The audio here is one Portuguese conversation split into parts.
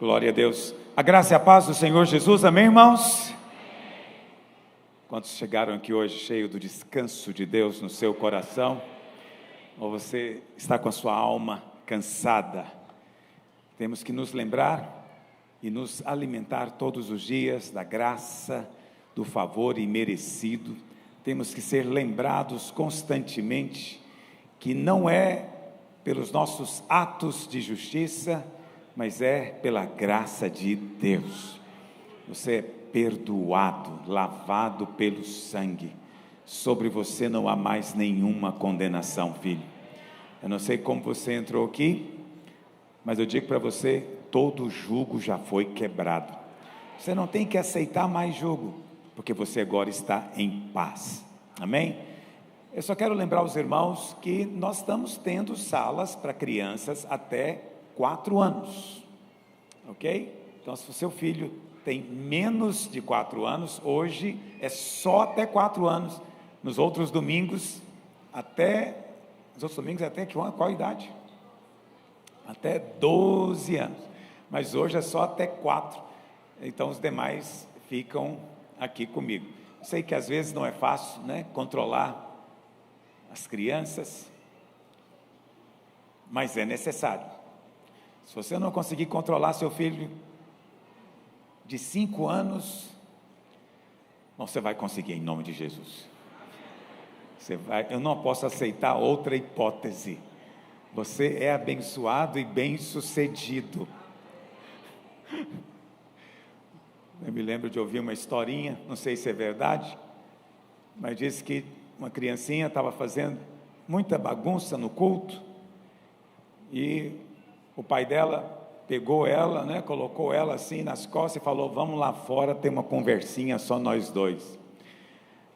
Glória a Deus. A graça e a paz do Senhor Jesus, amém, irmãos? Quantos chegaram aqui hoje cheio do descanso de Deus no seu coração? Ou você está com a sua alma cansada? Temos que nos lembrar e nos alimentar todos os dias da graça, do favor imerecido. Temos que ser lembrados constantemente que não é pelos nossos atos de justiça, mas é pela graça de Deus. Você é perdoado, lavado pelo sangue. Sobre você não há mais nenhuma condenação, filho. Eu não sei como você entrou aqui, mas eu digo para você, todo jugo já foi quebrado. Você não tem que aceitar mais jugo, porque você agora está em paz. Amém? Eu só quero lembrar os irmãos que nós estamos tendo salas para crianças até 4 anos, ok? Então, se o seu filho tem menos de 4 anos, hoje é só até 4 anos. Nos outros domingos, até qual idade? Até 12 anos. Mas hoje é só até 4. Então, os demais ficam aqui comigo. Sei que às vezes não é fácil, né, controlar as crianças, mas é necessário. Se você não conseguir controlar seu filho de 5 anos, você vai conseguir em nome de Jesus. Eu não posso aceitar outra hipótese. Você é abençoado e bem-sucedido. Eu me lembro de ouvir uma historinha, não sei se é verdade, mas disse que uma criancinha estava fazendo muita bagunça no culto, e o pai dela pegou ela, né, colocou ela assim nas costas e falou: vamos lá fora ter uma conversinha só nós dois.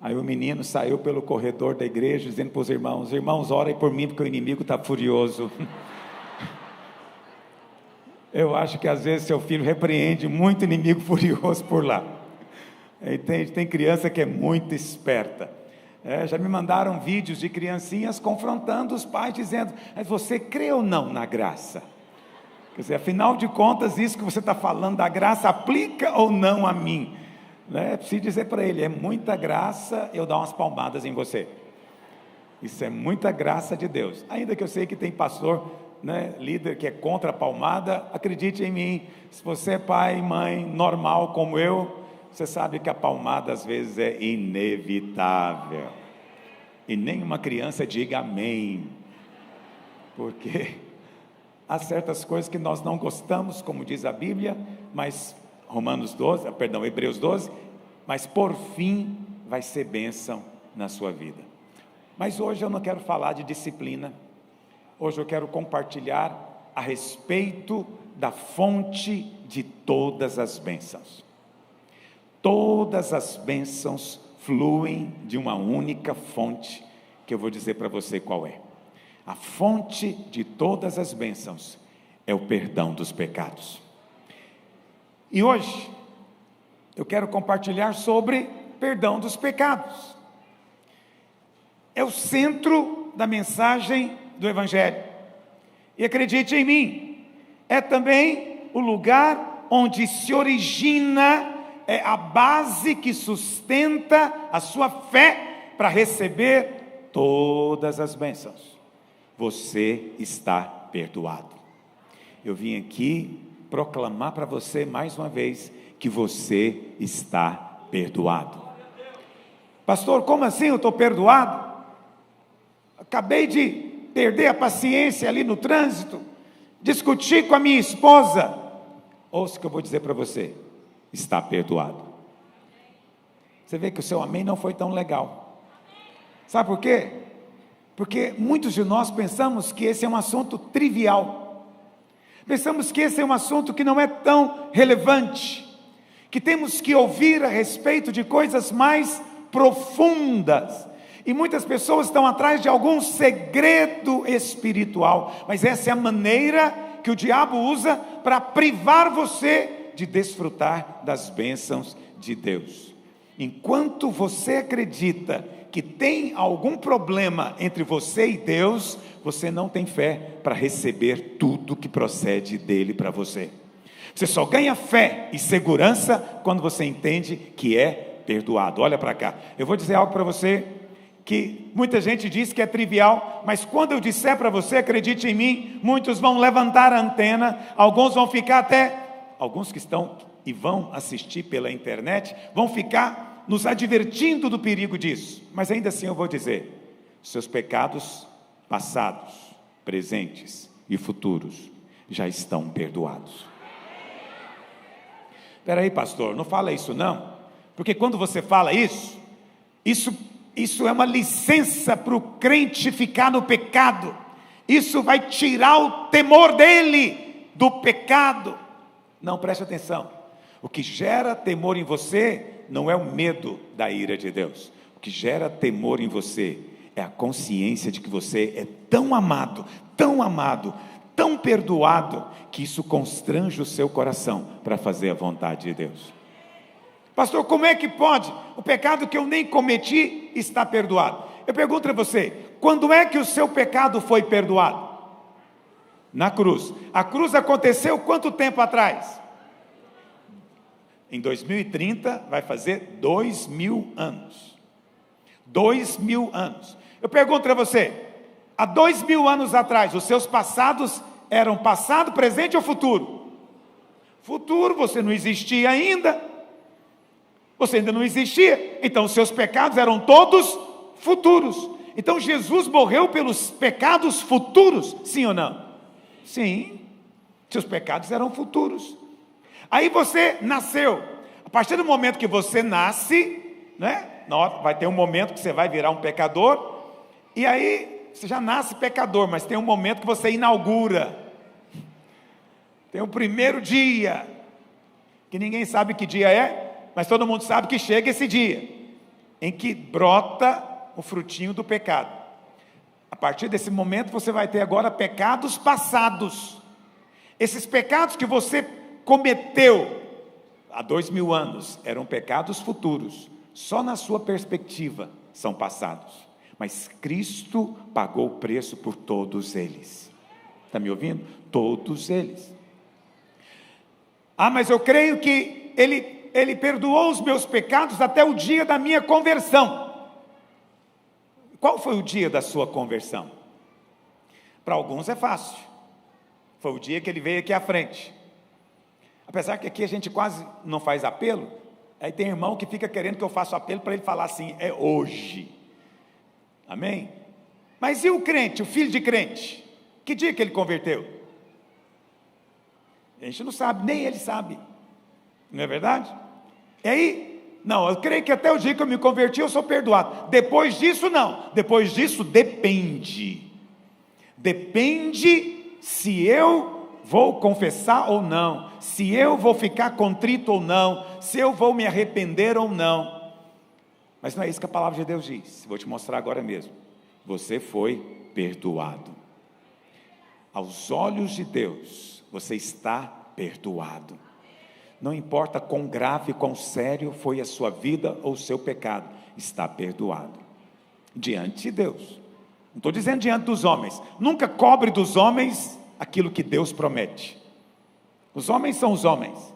Aí o menino saiu pelo corredor da igreja dizendo para os irmãos: irmãos, orem por mim porque o inimigo está furioso. Eu acho que às vezes seu filho repreende muito inimigo furioso por lá. Tem criança que é muito esperta. Já me mandaram vídeos de criancinhas confrontando os pais, dizendo: mas você crê ou não na graça? Quer dizer, afinal de contas, isso que você está falando da graça aplica ou não a mim? É preciso dizer para ele: é muita graça eu dar umas palmadas em você. Isso é muita graça de Deus. Ainda que eu sei que tem pastor, né, líder que é contra a palmada, acredite em mim, se você é pai e mãe normal como eu, você sabe que a palmada às vezes é inevitável. E nenhuma criança diga amém, porque há certas coisas que nós não gostamos, como diz a Bíblia, mas Hebreus 12, mas por fim vai ser bênção na sua vida. Mas hoje eu não quero falar de disciplina. Hoje eu quero compartilhar a respeito da fonte de todas as bênçãos. Todas as bênçãos fluem de uma única fonte, que eu vou dizer para você qual é. A fonte de todas as bênçãos é o perdão dos pecados. E hoje eu quero compartilhar sobre perdão dos pecados. É o centro da mensagem do Evangelho. E acredite em mim, é também o lugar onde se origina, é a base que sustenta a sua fé para receber todas as bênçãos. Você está perdoado. Eu vim aqui proclamar para você mais uma vez que você está perdoado. Pastor, como assim eu estou perdoado? Acabei de perder a paciência ali no trânsito, discuti com a minha esposa. Ouça o que eu vou dizer para você: está perdoado. Você vê que o seu amém não foi tão legal. Sabe por quê? Porque muitos de nós pensamos que esse é um assunto trivial. Pensamos que esse é um assunto que não é tão relevante, que temos que ouvir a respeito de coisas mais profundas. E muitas pessoas estão atrás de algum segredo espiritual, mas essa é a maneira que o diabo usa para privar você de desfrutar das bênçãos de Deus. Enquanto você acredita que tem algum problema entre você e Deus, você não tem fé para receber tudo que procede dele para você. Você só ganha fé e segurança quando você entende que é perdoado. Olha para cá, eu vou dizer algo para você que muita gente diz que é trivial, mas quando eu disser para você, acredite em mim, muitos vão levantar a antena, alguns vão ficar alguns que estão e vão assistir pela internet, vão ficar nos advertindo do perigo disso, mas ainda assim eu vou dizer, seus pecados passados, presentes e futuros já estão perdoados. Espera aí, pastor, não fala isso não, porque quando você fala isso é uma licença para o crente ficar no pecado, isso vai tirar o temor dele do pecado. Não, preste atenção, o que gera temor em você não é o medo da ira de Deus, o que gera temor em você é a consciência de que você é tão amado, tão perdoado, que isso constrange o seu coração para fazer a vontade de Deus. Pastor, como é que pode? O pecado que eu nem cometi está perdoado. Eu pergunto a você, quando é que o seu pecado foi perdoado? Na cruz. A cruz aconteceu quanto tempo atrás? Em 2030 vai fazer 2000 anos. 2000 anos. Eu pergunto a você, há 2000 anos atrás, os seus passados eram passado, presente ou futuro? Futuro, você não existia ainda. Você ainda não existia, então os seus pecados eram todos futuros. Então Jesus morreu pelos pecados futuros, sim ou não? Sim, seus pecados eram futuros. Aí você nasceu, a partir do momento que você nasce, né? Vai ter um momento que você vai virar um pecador, e aí você já nasce pecador, mas tem um momento que você inaugura, tem o primeiro dia, que ninguém sabe que dia é, mas todo mundo sabe que chega esse dia, em que brota o frutinho do pecado. A partir desse momento você vai ter agora pecados passados, esses pecados que você cometeu há 2000 anos, eram pecados futuros, só na sua perspectiva são passados, mas Cristo pagou o preço por todos eles. Está me ouvindo? Todos eles. Ah, mas eu creio que Ele perdoou os meus pecados até o dia da minha conversão. Qual foi o dia da sua conversão? Para alguns é fácil, foi o dia que ele veio aqui à frente. Apesar que aqui a gente quase não faz apelo, aí tem irmão que fica querendo que eu faça apelo para ele falar assim, é hoje. Amém? Mas e o crente, o filho de crente? Que dia que ele converteu? A gente não sabe, nem ele sabe. Não é verdade? E aí, não, eu creio que até o dia que eu me converti eu sou perdoado. Depois disso não, depois disso depende. Depende se eu vou confessar ou não, se eu vou ficar contrito ou não, se eu vou me arrepender ou não. Mas não é isso que a palavra de Deus diz, vou te mostrar agora mesmo. Você foi perdoado. Aos olhos de Deus, você está perdoado. Não importa quão grave, quão sério foi a sua vida ou o seu pecado, está perdoado. Diante de Deus. Não estou dizendo diante dos homens. Nunca cobre dos homens aquilo que Deus promete. Os homens são os homens.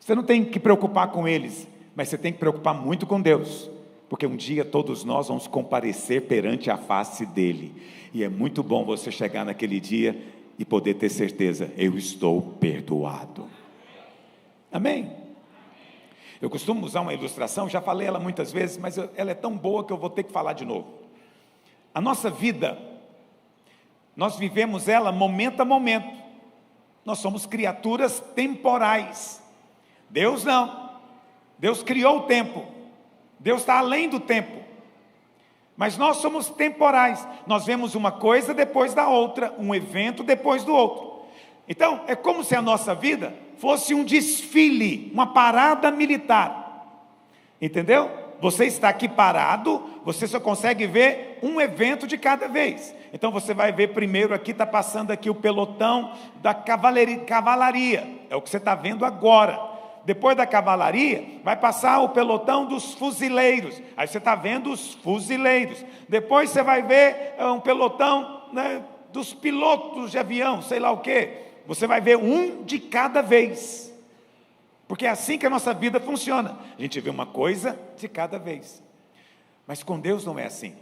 Você não tem que preocupar com eles, mas você tem que preocupar muito com Deus. Porque um dia todos nós vamos comparecer perante a face dEle. E é muito bom você chegar naquele dia e poder ter certeza, eu estou perdoado. Amém? Eu costumo usar uma ilustração, já falei ela muitas vezes, mas ela é tão boa que eu vou ter que falar de novo. A nossa vida, nós vivemos ela momento a momento. Nós somos criaturas temporais. Deus não. Deus criou o tempo. Deus está além do tempo. Mas nós somos temporais. Nós vemos uma coisa depois da outra, um evento depois do outro. Então, é como se a nossa vida fosse um desfile, uma parada militar. Entendeu? Você está aqui parado, você só consegue ver um evento de cada vez. Então você vai ver primeiro aqui, está passando aqui o pelotão da cavalaria. É o que você está vendo agora. Depois da cavalaria, vai passar o pelotão dos fuzileiros. Aí você está vendo os fuzileiros. Depois você vai ver um pelotão, né, dos pilotos de avião, sei lá o quê. você vai ver um de cada vez. Porque é assim que a nossa vida funciona. A gente vê uma coisa de cada vez. Mas com Deus não é assim.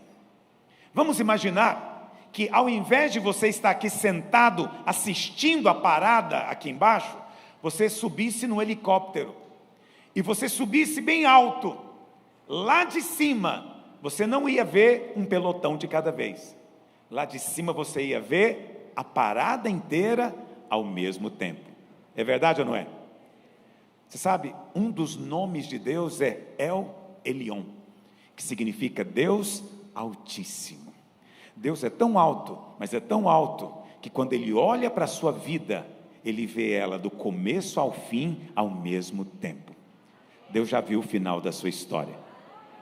Vamos imaginar que ao invés de você estar aqui sentado assistindo a parada aqui embaixo, você subisse no helicóptero e você subisse bem alto. Lá de cima, você não ia ver um pelotão de cada vez. Lá de cima você ia ver a parada inteira ao mesmo tempo. É verdade ou não é? Você sabe, um dos nomes de Deus é El Elyon, que significa Deus Altíssimo. Deus é tão alto, mas é tão alto, que quando Ele olha para a sua vida, Ele vê ela do começo ao fim, ao mesmo tempo. Deus já viu o final da sua história.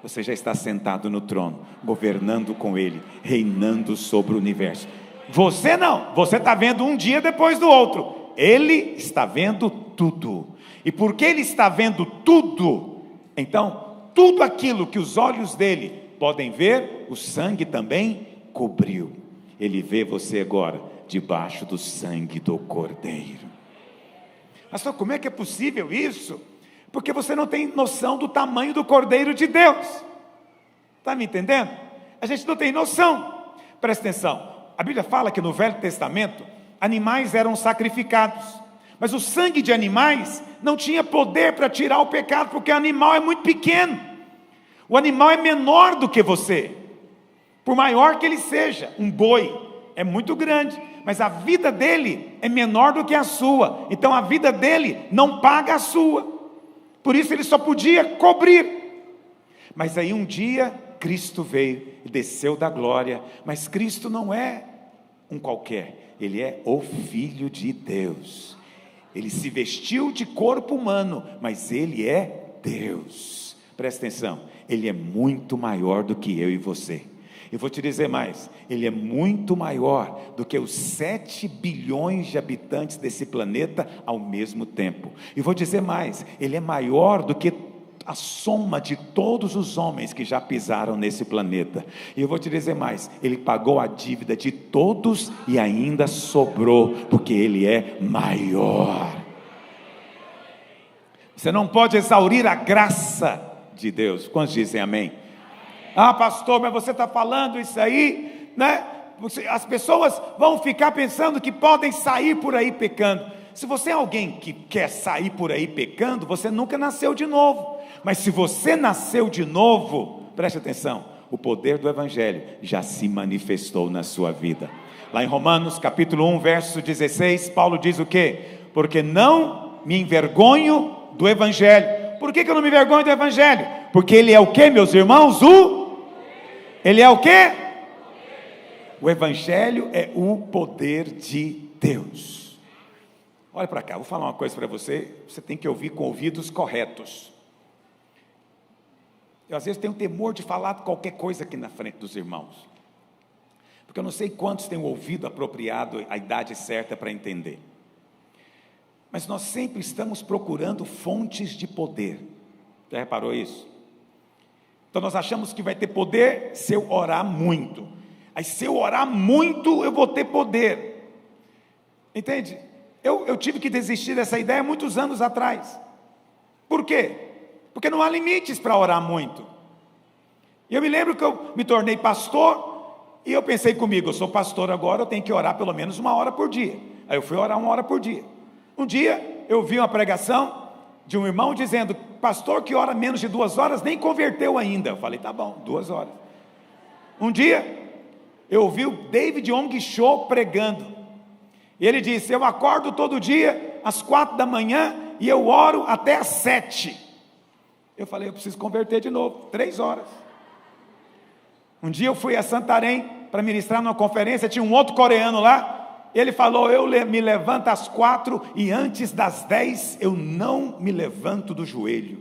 Você já está sentado no trono, governando com Ele, reinando sobre o universo. Você não, você está vendo um dia depois do outro. Ele está vendo tudo. E porque Ele está vendo tudo, então, tudo aquilo que os olhos dele podem ver, o sangue também cobriu. Ele vê você agora, debaixo do sangue do Cordeiro. Pastor, como é que é possível isso? Porque você não tem noção do tamanho do Cordeiro de Deus. Está me entendendo? A gente não tem noção. Presta atenção, a Bíblia fala que no Velho Testamento, animais eram sacrificados. Mas o sangue de animais não tinha poder para tirar o pecado, porque o animal é muito pequeno. O animal é menor do que você. Por maior que ele seja, um boi é muito grande, mas a vida dele é menor do que a sua. Então a vida dele não paga a sua. Por isso ele só podia cobrir. Mas aí um dia Cristo veio e desceu da glória. Mas Cristo não é um qualquer, Ele é o Filho de Deus. Ele se vestiu de corpo humano, mas Ele é Deus. Presta atenção, Ele é muito maior do que eu e você. Eu vou te dizer mais, Ele é muito maior do que os 7 bilhões de habitantes desse planeta ao mesmo tempo. E vou dizer mais, Ele é maior do que a soma de todos os homens que já pisaram nesse planeta. E eu vou te dizer mais, Ele pagou a dívida de todos e ainda sobrou, porque Ele é maior. Você não pode exaurir a graça de Deus. Quantos dizem amém? Ah, pastor, mas você está falando isso aí, né? As pessoas vão ficar pensando que podem sair por aí pecando. Se você é alguém que quer sair por aí pecando, você nunca nasceu de novo. Mas se você nasceu de novo, preste atenção, o poder do Evangelho já se manifestou na sua vida. Lá em Romanos capítulo 1, verso 16, Paulo diz o quê? Porque não me envergonho do Evangelho. Por que eu não me envergonho do Evangelho? Porque ele é o quê, meus irmãos? Ele é o quê? O Evangelho é o poder de Deus. Olha para cá, vou falar uma coisa para você, você tem que ouvir com ouvidos corretos. Eu às vezes tenho temor de falar qualquer coisa aqui na frente dos irmãos, porque eu não sei quantos têm o ouvido apropriado, a idade certa para entender. Mas nós sempre estamos procurando fontes de poder. Já reparou isso? Então nós achamos que vai ter poder se eu orar muito. Aí se eu orar muito, eu vou ter poder. Entende? Eu tive que desistir dessa ideia muitos anos atrás. Por quê? Porque não há limites para orar muito. E eu me lembro que eu me tornei pastor, e eu pensei comigo, eu sou pastor agora, eu tenho que orar pelo menos 1 hora por dia. Aí eu fui orar 1 hora por dia. Um dia eu vi uma pregação de um irmão dizendo, pastor que ora menos de 2 horas nem converteu ainda. Eu falei, tá bom, 2 horas. Um dia eu ouvi o David Ong Cho pregando, e ele disse, eu acordo todo dia às 4 da manhã e eu oro até às 7. Eu falei, eu preciso converter de novo, 3 horas. Um dia eu fui a Santarém para ministrar numa conferência, tinha um outro coreano lá, ele falou, eu me levanto às 4 e antes das 10 eu não me levanto do joelho.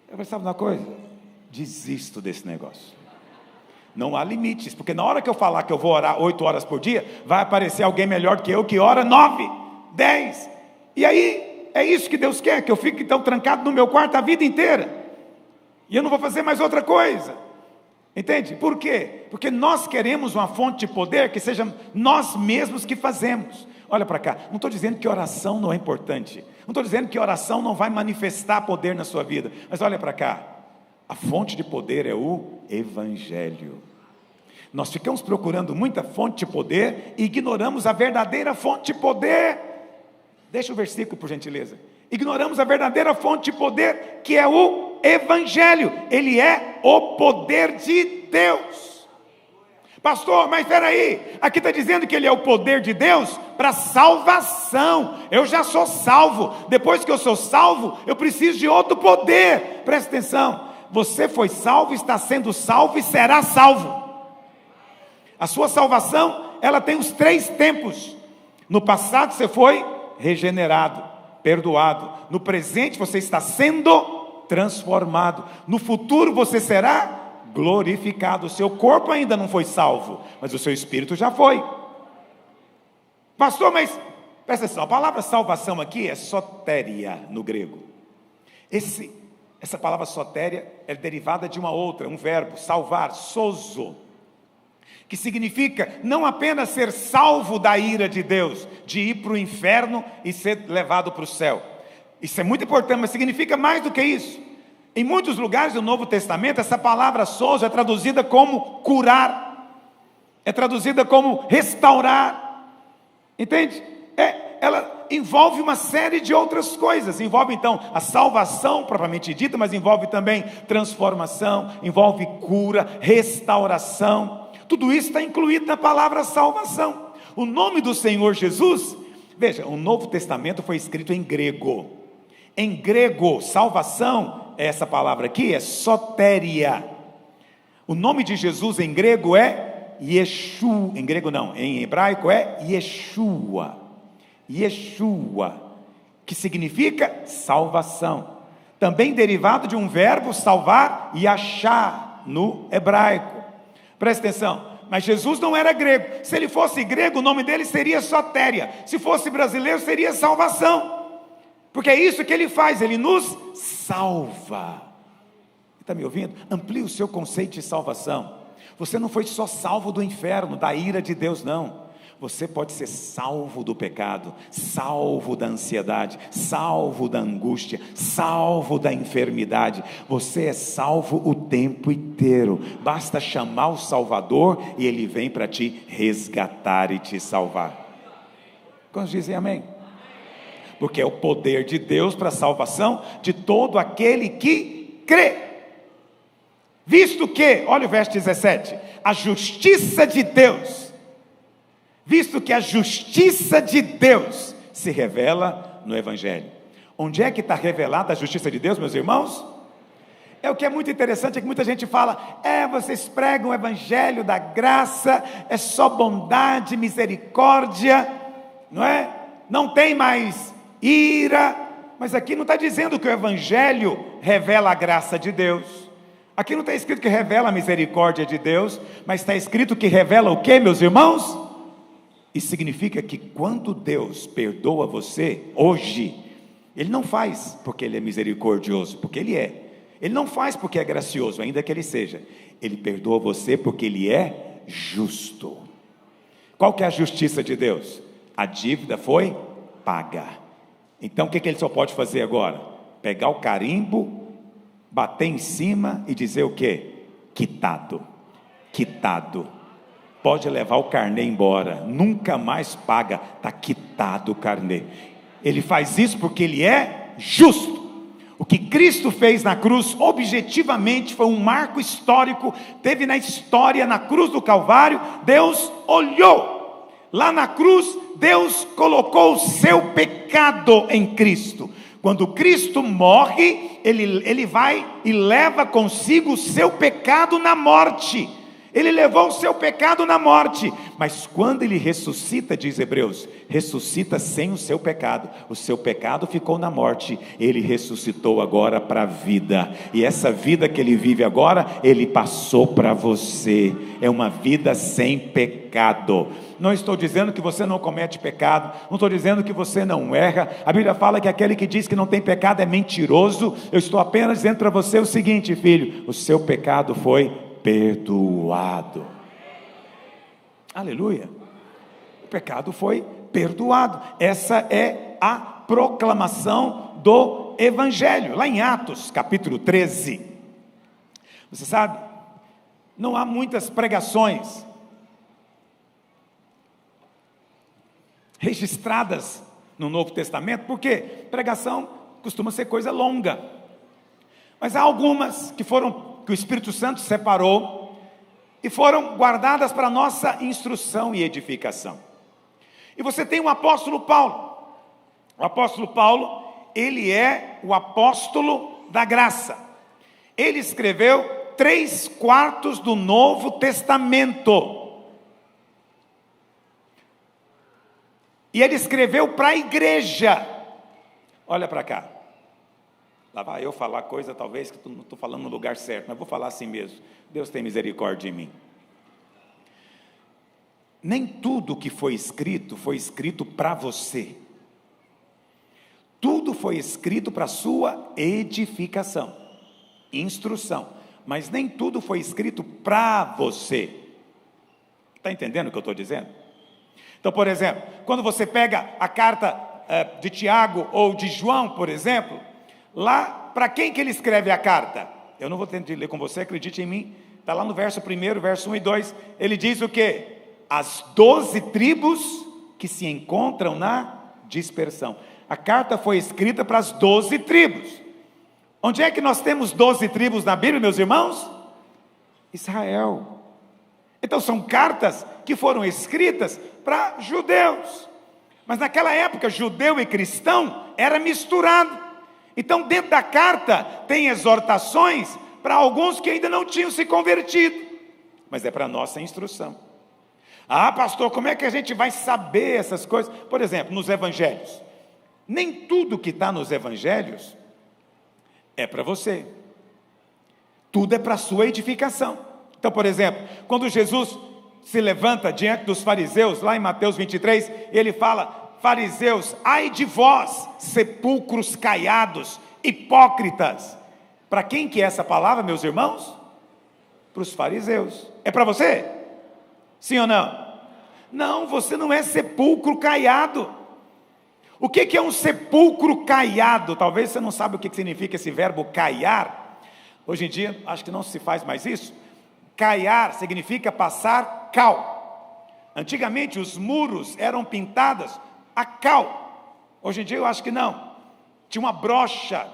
Eu falei, sabe uma coisa? Desisto desse negócio. Não há limites, porque na hora que eu falar que eu vou orar 8 horas por dia, vai aparecer alguém melhor que eu, que ora 9, 10, e aí, é isso que Deus quer, que eu fique então trancado no meu quarto a vida inteira, e eu não vou fazer mais outra coisa, entende? Por quê? Porque nós queremos uma fonte de poder que seja nós mesmos que fazemos. Olha para cá, não estou dizendo que oração não é importante, não estou dizendo que oração não vai manifestar poder na sua vida, mas olha para cá, a fonte de poder é o Evangelho. Nós ficamos procurando muita fonte de poder e ignoramos a verdadeira fonte de poder. Deixa o versículo, por gentileza. Ignoramos a verdadeira fonte de poder, que é o Evangelho. Ele é o poder de Deus. Pastor, mas espera aí, aqui está dizendo que ele é o poder de Deus para salvação. Eu já sou salvo, depois que eu sou salvo, eu preciso de outro poder. Presta atenção, você foi salvo, está sendo salvo e será salvo. A sua salvação, ela tem os 3 tempos. No passado você foi regenerado, perdoado. No presente você está sendo transformado. No futuro você será glorificado. O seu corpo ainda não foi salvo, mas o seu espírito já foi. Pastor, mas presta atenção, a palavra salvação aqui é sotéria no grego. Essa palavra sotéria é derivada de uma outra, um verbo, salvar, sozo, que significa não apenas ser salvo da ira de Deus, de ir para o inferno e ser levado para o céu. Isso é muito importante, mas significa mais do que isso. Em muitos lugares do Novo Testamento, essa palavra sozo é traduzida como curar, é traduzida como restaurar, entende? Ela envolve uma série de outras coisas, envolve então a salvação propriamente dita, mas envolve também transformação, envolve cura, restauração, tudo isso está incluído na palavra salvação. O nome do Senhor Jesus, veja, o Novo Testamento foi escrito em grego. Em grego, salvação, essa palavra aqui é sotéria. O nome de Jesus em grego é Yeshua, em grego não, em hebraico é Yeshua. Yeshua, que significa salvação. Também derivado de um verbo salvar, yashá, no hebraico. Presta atenção, mas Jesus não era grego. Se ele fosse grego, o nome dele seria sotéria. Se fosse brasileiro, seria salvação. Porque é isso que ele faz, ele nos salva. Está me ouvindo? Amplie o seu conceito de salvação. Você não foi só salvo do inferno, da ira de Deus, não. Você pode ser salvo do pecado, salvo da ansiedade, salvo da angústia, salvo da enfermidade. Você é salvo o tempo inteiro. Basta chamar o Salvador e Ele vem para te resgatar e te salvar. Quantos dizem amém? Porque é o poder de Deus para a salvação de todo aquele que crê. Visto que, olha o verso 17, a justiça de Deus, visto que a justiça de Deus se revela no Evangelho. Onde é que está revelada a justiça de Deus, meus irmãos? É o que é muito interessante, é que muita gente fala, vocês pregam o Evangelho da graça, é só bondade, misericórdia, não é? Não tem mais ira, mas aqui não está dizendo que o Evangelho revela a graça de Deus, aqui não está escrito que revela a misericórdia de Deus, mas está escrito que revela o que, meus irmãos? Isso significa que quando Deus perdoa você, hoje, Ele não faz porque Ele é misericordioso, porque Ele é, Ele não faz porque é gracioso, ainda que Ele seja, Ele perdoa você porque Ele é justo. Qual que é a justiça de Deus? A dívida foi paga. Então o que Ele só pode fazer agora? Pegar o carimbo, bater em cima e dizer o quê? Quitado, quitado. Pode levar o carnê embora, nunca mais paga, está quitado o carnê. Ele faz isso porque Ele é justo. O que Cristo fez na cruz, objetivamente, foi um marco histórico, teve na história, na cruz do Calvário, Deus olhou, lá na cruz, Deus colocou o seu pecado em Cristo. Quando Cristo morre, ele vai e leva consigo o seu pecado na morte. Ele levou o seu pecado na morte, mas quando Ele ressuscita, diz Hebreus, ressuscita sem o seu pecado ficou na morte, Ele ressuscitou agora para a vida, e essa vida que Ele vive agora, Ele passou para você, é uma vida sem pecado. Não estou dizendo que você não comete pecado, não estou dizendo que você não erra, a Bíblia fala que aquele que diz que não tem pecado é mentiroso. Eu estou apenas dizendo para você o seguinte, filho, o seu pecado foi perdoado. Aleluia. O pecado foi perdoado. Essa é a proclamação do Evangelho. Lá em Atos, capítulo 13, você sabe, não há muitas pregações registradas no Novo Testamento, porque pregação costuma ser coisa longa, mas há algumas que o Espírito Santo separou e foram guardadas para nossa instrução e edificação. E você tem o apóstolo Paulo. O apóstolo Paulo, ele é o apóstolo da graça. Ele escreveu 3/4 do Novo Testamento. E ele escreveu para a igreja. Olha para cá. Lá vai eu falar coisa talvez que não estou falando no lugar certo, mas vou falar assim mesmo. Deus tem misericórdia de mim. Nem tudo que foi escrito para você. Tudo foi escrito para a sua edificação, instrução. Mas nem tudo foi escrito para você. Está entendendo o que eu estou dizendo? Então, por exemplo, quando você pega a carta de Tiago ou de João, por exemplo, lá, para quem que ele escreve a carta? Eu não vou tentar ler com você, acredite em mim. Está lá no verso 1, verso 1 e 2. Ele diz o quê? As 12 tribos que se encontram na dispersão. A carta foi escrita para as 12 tribos. Onde é que nós temos 12 tribos na Bíblia, meus irmãos? Israel. Então são cartas que foram escritas para judeus. Mas naquela época, judeu e cristão era misturado. Então dentro da carta tem exortações para alguns que ainda não tinham se convertido. Mas é para a nossa instrução. Ah, pastor, como é que a gente vai saber essas coisas? Por exemplo, nos evangelhos. Nem tudo que está nos evangelhos é para você. Tudo é para a sua edificação. Então, por exemplo, quando Jesus se levanta diante dos fariseus, lá em Mateus 23, ele fala: fariseus, ai de vós, sepulcros caiados, hipócritas. Para quem que é essa palavra, meus irmãos? Para os fariseus. É para você? Sim ou não? Não, você não é sepulcro caiado. O que é um sepulcro caiado? Talvez você não saiba o que significa esse verbo caiar. Hoje em dia, acho que não se faz mais isso. Caiar significa passar cal. Antigamente, os muros eram pintados a cal. Hoje em dia, eu acho que não. Tinha uma brocha.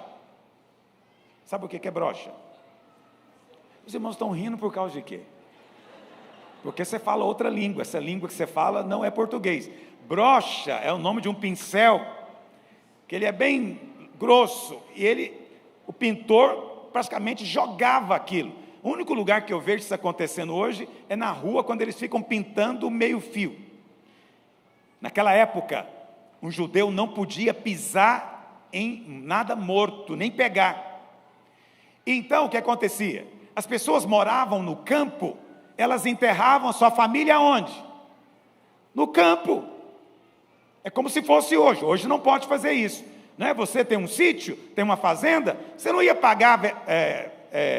Sabe o que é brocha? Os irmãos estão rindo por causa de quê? Porque você fala outra língua. Essa língua que você fala não é português. Brocha é o nome de um pincel, que ele é bem grosso, e o pintor praticamente jogava aquilo. O único lugar que eu vejo isso acontecendo hoje é na rua, quando eles ficam pintando o meio fio. Naquela época, um judeu não podia pisar em nada morto, nem pegar. Então, o que acontecia? As pessoas moravam no campo, elas enterravam a sua família aonde? No campo. É como se fosse hoje. Hoje não pode fazer isso, né? Você tem um sítio, tem uma fazenda, você não ia pagar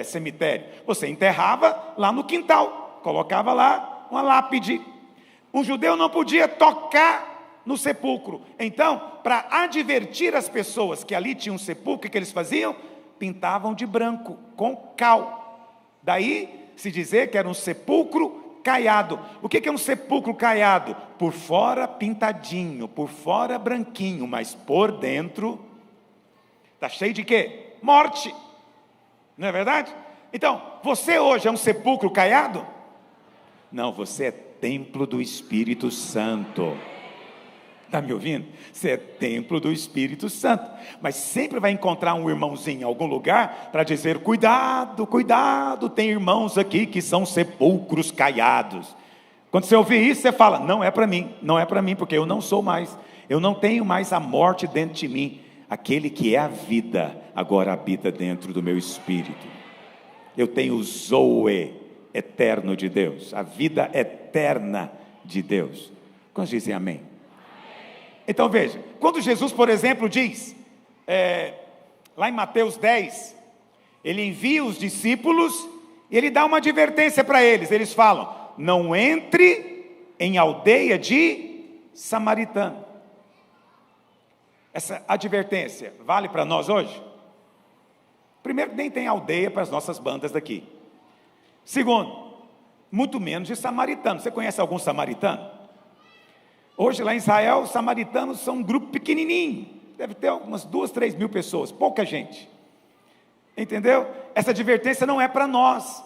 cemitério. Você enterrava lá no quintal, colocava lá uma lápide. Um judeu não podia tocar no sepulcro. Então, para advertir as pessoas que ali tinha um sepulcro, o que eles faziam? Pintavam de branco, com cal. Daí se dizer que era um sepulcro caiado. O que é um sepulcro caiado? Por fora pintadinho, por fora branquinho, mas por dentro está cheio de quê? Morte. Não é verdade? Então, você hoje é um sepulcro caiado? Não, você é templo do Espírito Santo. Está me ouvindo? Você é templo do Espírito Santo. Mas sempre vai encontrar um irmãozinho em algum lugar para dizer: cuidado, cuidado, tem irmãos aqui que são sepulcros caiados. Quando você ouvir isso, você fala: não é para mim, não é para mim, porque eu não sou mais, eu não tenho mais a morte dentro de mim. Aquele que é a vida, agora habita dentro do meu espírito. Eu tenho o Zoe eterno de Deus, a vida eterna de Deus. Quantos dizem amém? Então veja, quando Jesus, por exemplo, diz, lá em Mateus 10, ele envia os discípulos e ele dá uma advertência para eles. Eles falam: não entre em aldeia de samaritano. Essa advertência vale para nós hoje? Primeiro, nem tem aldeia para as nossas bandas daqui. Segundo, muito menos de samaritano. Você conhece algum samaritano? Hoje lá em Israel, os samaritanos são um grupo pequenininho. Deve ter umas 2, 3 mil pessoas, pouca gente. Entendeu? Essa advertência não é para nós.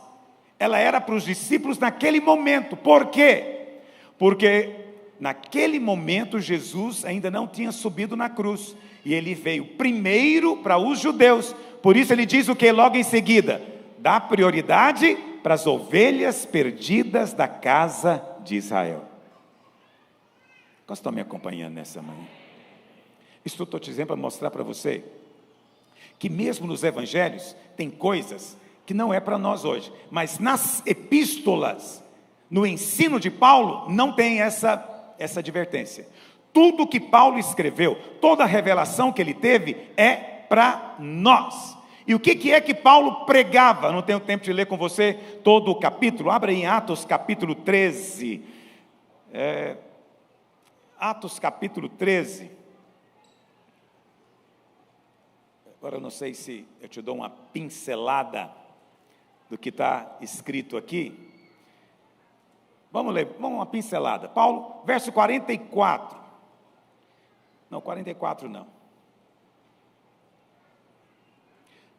Ela era para os discípulos naquele momento. Por quê? Porque naquele momento Jesus ainda não tinha subido na cruz. E ele veio primeiro para os judeus. Por isso ele diz o que logo em seguida? Dá prioridade para as ovelhas perdidas da casa de Israel. Vocês estão me acompanhando nessa manhã? Isso estou te dizendo para mostrar para você que mesmo nos evangelhos tem coisas que não é para nós hoje, mas nas epístolas, no ensino de Paulo, não tem essa advertência. Tudo que Paulo escreveu, toda a revelação que ele teve é para nós. E o que é que Paulo pregava? Não tenho tempo de ler com você todo o capítulo. Abra em Atos capítulo 13. Atos capítulo 13. Agora eu não sei se eu te dou uma pincelada do que está escrito aqui. Vamos ler, vamos uma pincelada. Paulo, verso 44. Não, 44 não.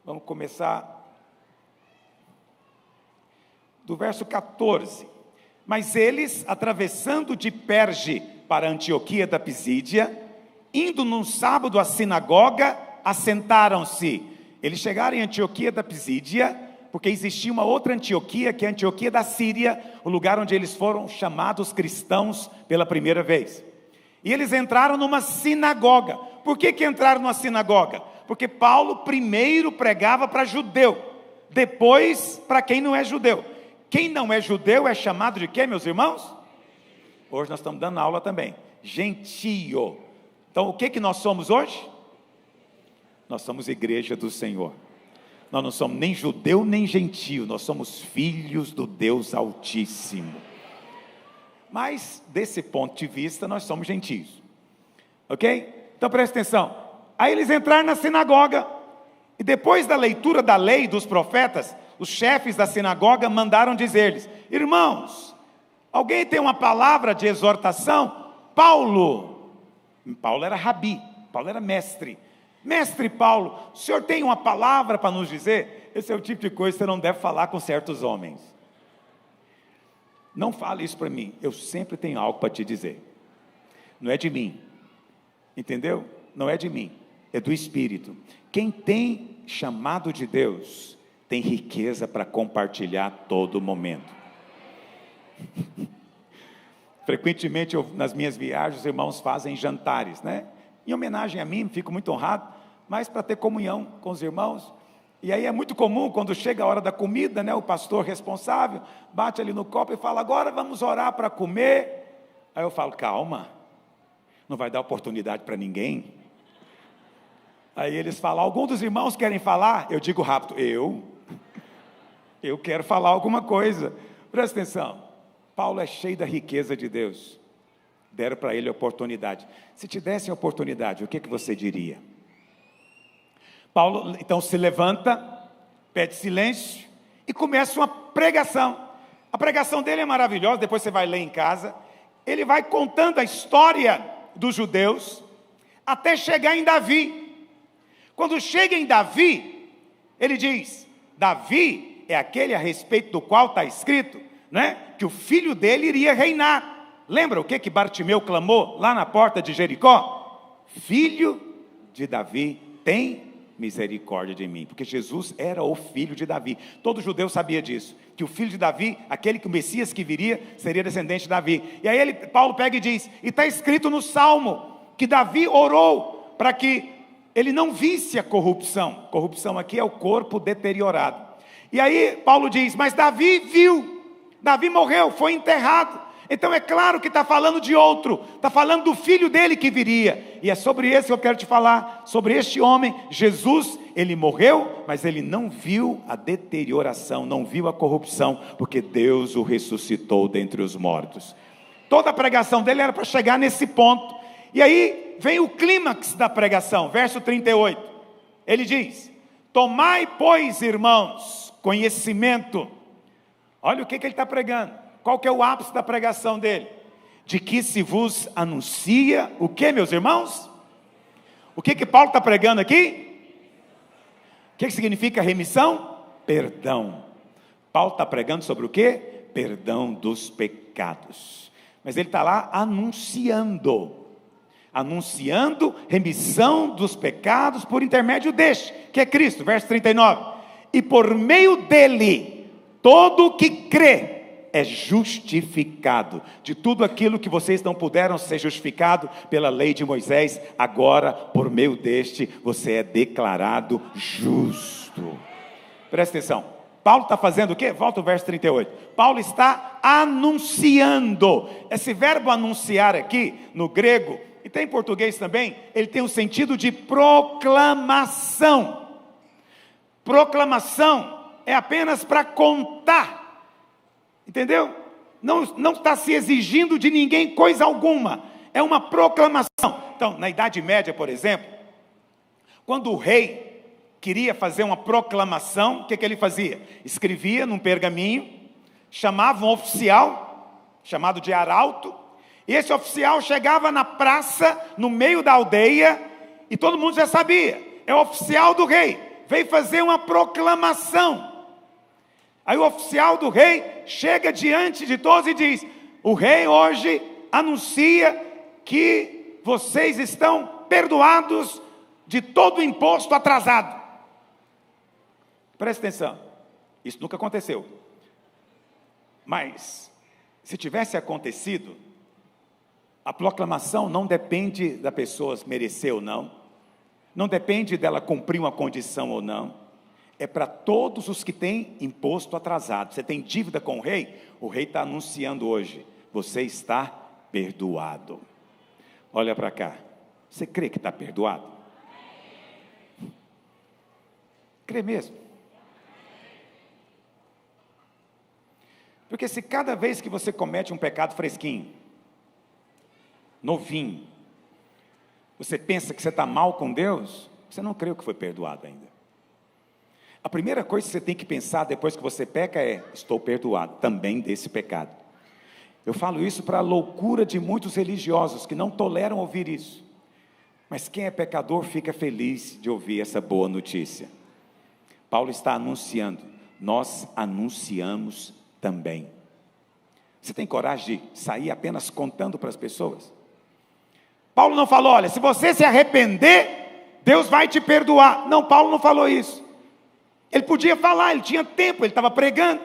Vamos começar do verso 14. Mas eles, atravessando de Perge para Antioquia da Pisídia, indo num sábado à sinagoga, assentaram-se. Eles chegaram em Antioquia da Pisídia, porque existia uma outra Antioquia, que é a Antioquia da Síria, o lugar onde eles foram chamados cristãos pela primeira vez. E eles entraram numa sinagoga. Por que entraram numa sinagoga? Porque Paulo primeiro pregava para judeu, depois para quem não é judeu. Quem não é judeu é chamado de quê, meus irmãos? Hoje nós estamos dando aula também. Gentio. Então o que nós somos hoje? Nós somos igreja do Senhor. Nós não somos nem judeu nem gentio, nós somos filhos do Deus Altíssimo. Mas desse ponto de vista nós somos gentios. Ok? Então presta atenção. Aí eles entraram na sinagoga, e depois da leitura da lei e dos profetas, os chefes da sinagoga mandaram dizer-lhes: irmãos, alguém tem uma palavra de exortação? Paulo era rabi, Paulo era mestre. Mestre Paulo, o senhor tem uma palavra para nos dizer? Esse é o tipo de coisa que você não deve falar com certos homens. Não fale isso para mim, eu sempre tenho algo para te dizer. Não é de mim, entendeu? Não é de mim, é do Espírito. Quem tem chamado de Deus, tem riqueza para compartilhar a todo momento. Frequentemente, nas minhas viagens, os irmãos fazem jantares, né? Em homenagem a mim, fico muito honrado, mas para ter comunhão com os irmãos. E aí é muito comum, quando chega a hora da comida, né, o pastor responsável bate ali no copo e fala: agora vamos orar para comer. Aí eu falo: calma, não vai dar oportunidade para ninguém. Aí eles falam: algum dos irmãos querem falar? Eu digo rápido: eu quero falar alguma coisa. Presta atenção, Paulo é cheio da riqueza de Deus. Deram para ele a oportunidade. Se te dessem a oportunidade, o que você diria? Paulo então se levanta, pede silêncio e começa uma pregação. A pregação dele é maravilhosa, depois você vai ler em casa. Ele vai contando a história dos judeus até chegar em Davi. Quando chega em Davi, ele diz: Davi é aquele a respeito do qual está escrito, né, que o filho dele iria reinar. Lembra o que Bartimeu clamou lá na porta de Jericó? Filho de Davi, tem misericórdia de mim. Porque Jesus era o filho de Davi. Todo judeu sabia disso, que o filho de Davi, aquele que o Messias que viria, seria descendente de Davi. E aí Paulo pega e diz: e está escrito no Salmo, que Davi orou para que ele não visse a corrupção. Corrupção aqui é o corpo deteriorado. E aí Paulo diz: mas Davi viu, Davi morreu, foi enterrado. Então é claro que está falando de outro, está falando do filho dele que viria, e é sobre esse que eu quero te falar, sobre este homem, Jesus. Ele morreu, mas ele não viu a deterioração, não viu a corrupção, porque Deus o ressuscitou dentre os mortos. Toda a pregação dele era para chegar nesse ponto. E aí vem o clímax da pregação, verso 38. Ele diz: tomai, pois, irmãos, conhecimento. Olha o que ele está pregando. Qual que é o ápice da pregação dele? De que se vos anuncia o que, meus irmãos? O que Paulo está pregando aqui? O que significa remissão? Perdão. Paulo está pregando sobre o quê? Perdão dos pecados. Mas ele está lá anunciando remissão dos pecados por intermédio deste, que é Cristo, verso 39. E por meio dele, todo o que crê é justificado. De tudo aquilo que vocês não puderam ser justificado pela lei de Moisés, agora, por meio deste, você é declarado justo. Presta atenção. Paulo está fazendo o quê? Volta ao verso 38. Paulo está anunciando. Esse verbo anunciar aqui, no grego, e tem em português também, ele tem o sentido de proclamação. Proclamação é apenas para contar. Entendeu? Não está se exigindo de ninguém coisa alguma. É uma proclamação. Então, na Idade Média, por exemplo, quando o rei queria fazer uma proclamação, o que ele fazia? Escrevia num pergaminho, chamava um oficial, chamado de arauto, e esse oficial chegava na praça, no meio da aldeia, e todo mundo já sabia, é o oficial do rei, veio fazer uma proclamação. Aí o oficial do rei chega diante de todos e diz: o rei hoje anuncia que vocês estão perdoados de todo o imposto atrasado. Presta atenção, isso nunca aconteceu. Mas, se tivesse acontecido, a proclamação não depende da pessoa merecer ou não, não depende dela cumprir uma condição ou não, é para todos os que têm imposto atrasado. Você tem dívida com o rei está anunciando hoje: você está perdoado. Olha para cá, você crê que está perdoado? Crê mesmo? Porque se cada vez que você comete um pecado fresquinho, novinho, você pensa que você está mal com Deus, você não creu que foi perdoado ainda. A primeira coisa que você tem que pensar depois que você peca é: estou perdoado também desse pecado. Eu falo isso para a loucura de muitos religiosos que não toleram ouvir isso. Mas quem é pecador fica feliz de ouvir essa boa notícia. Paulo está anunciando, nós anunciamos também. Você tem coragem de sair apenas contando para as pessoas? Paulo não falou: olha, se você se arrepender, Deus vai te perdoar. Não, Paulo não falou isso. Ele podia falar, ele tinha tempo, ele estava pregando.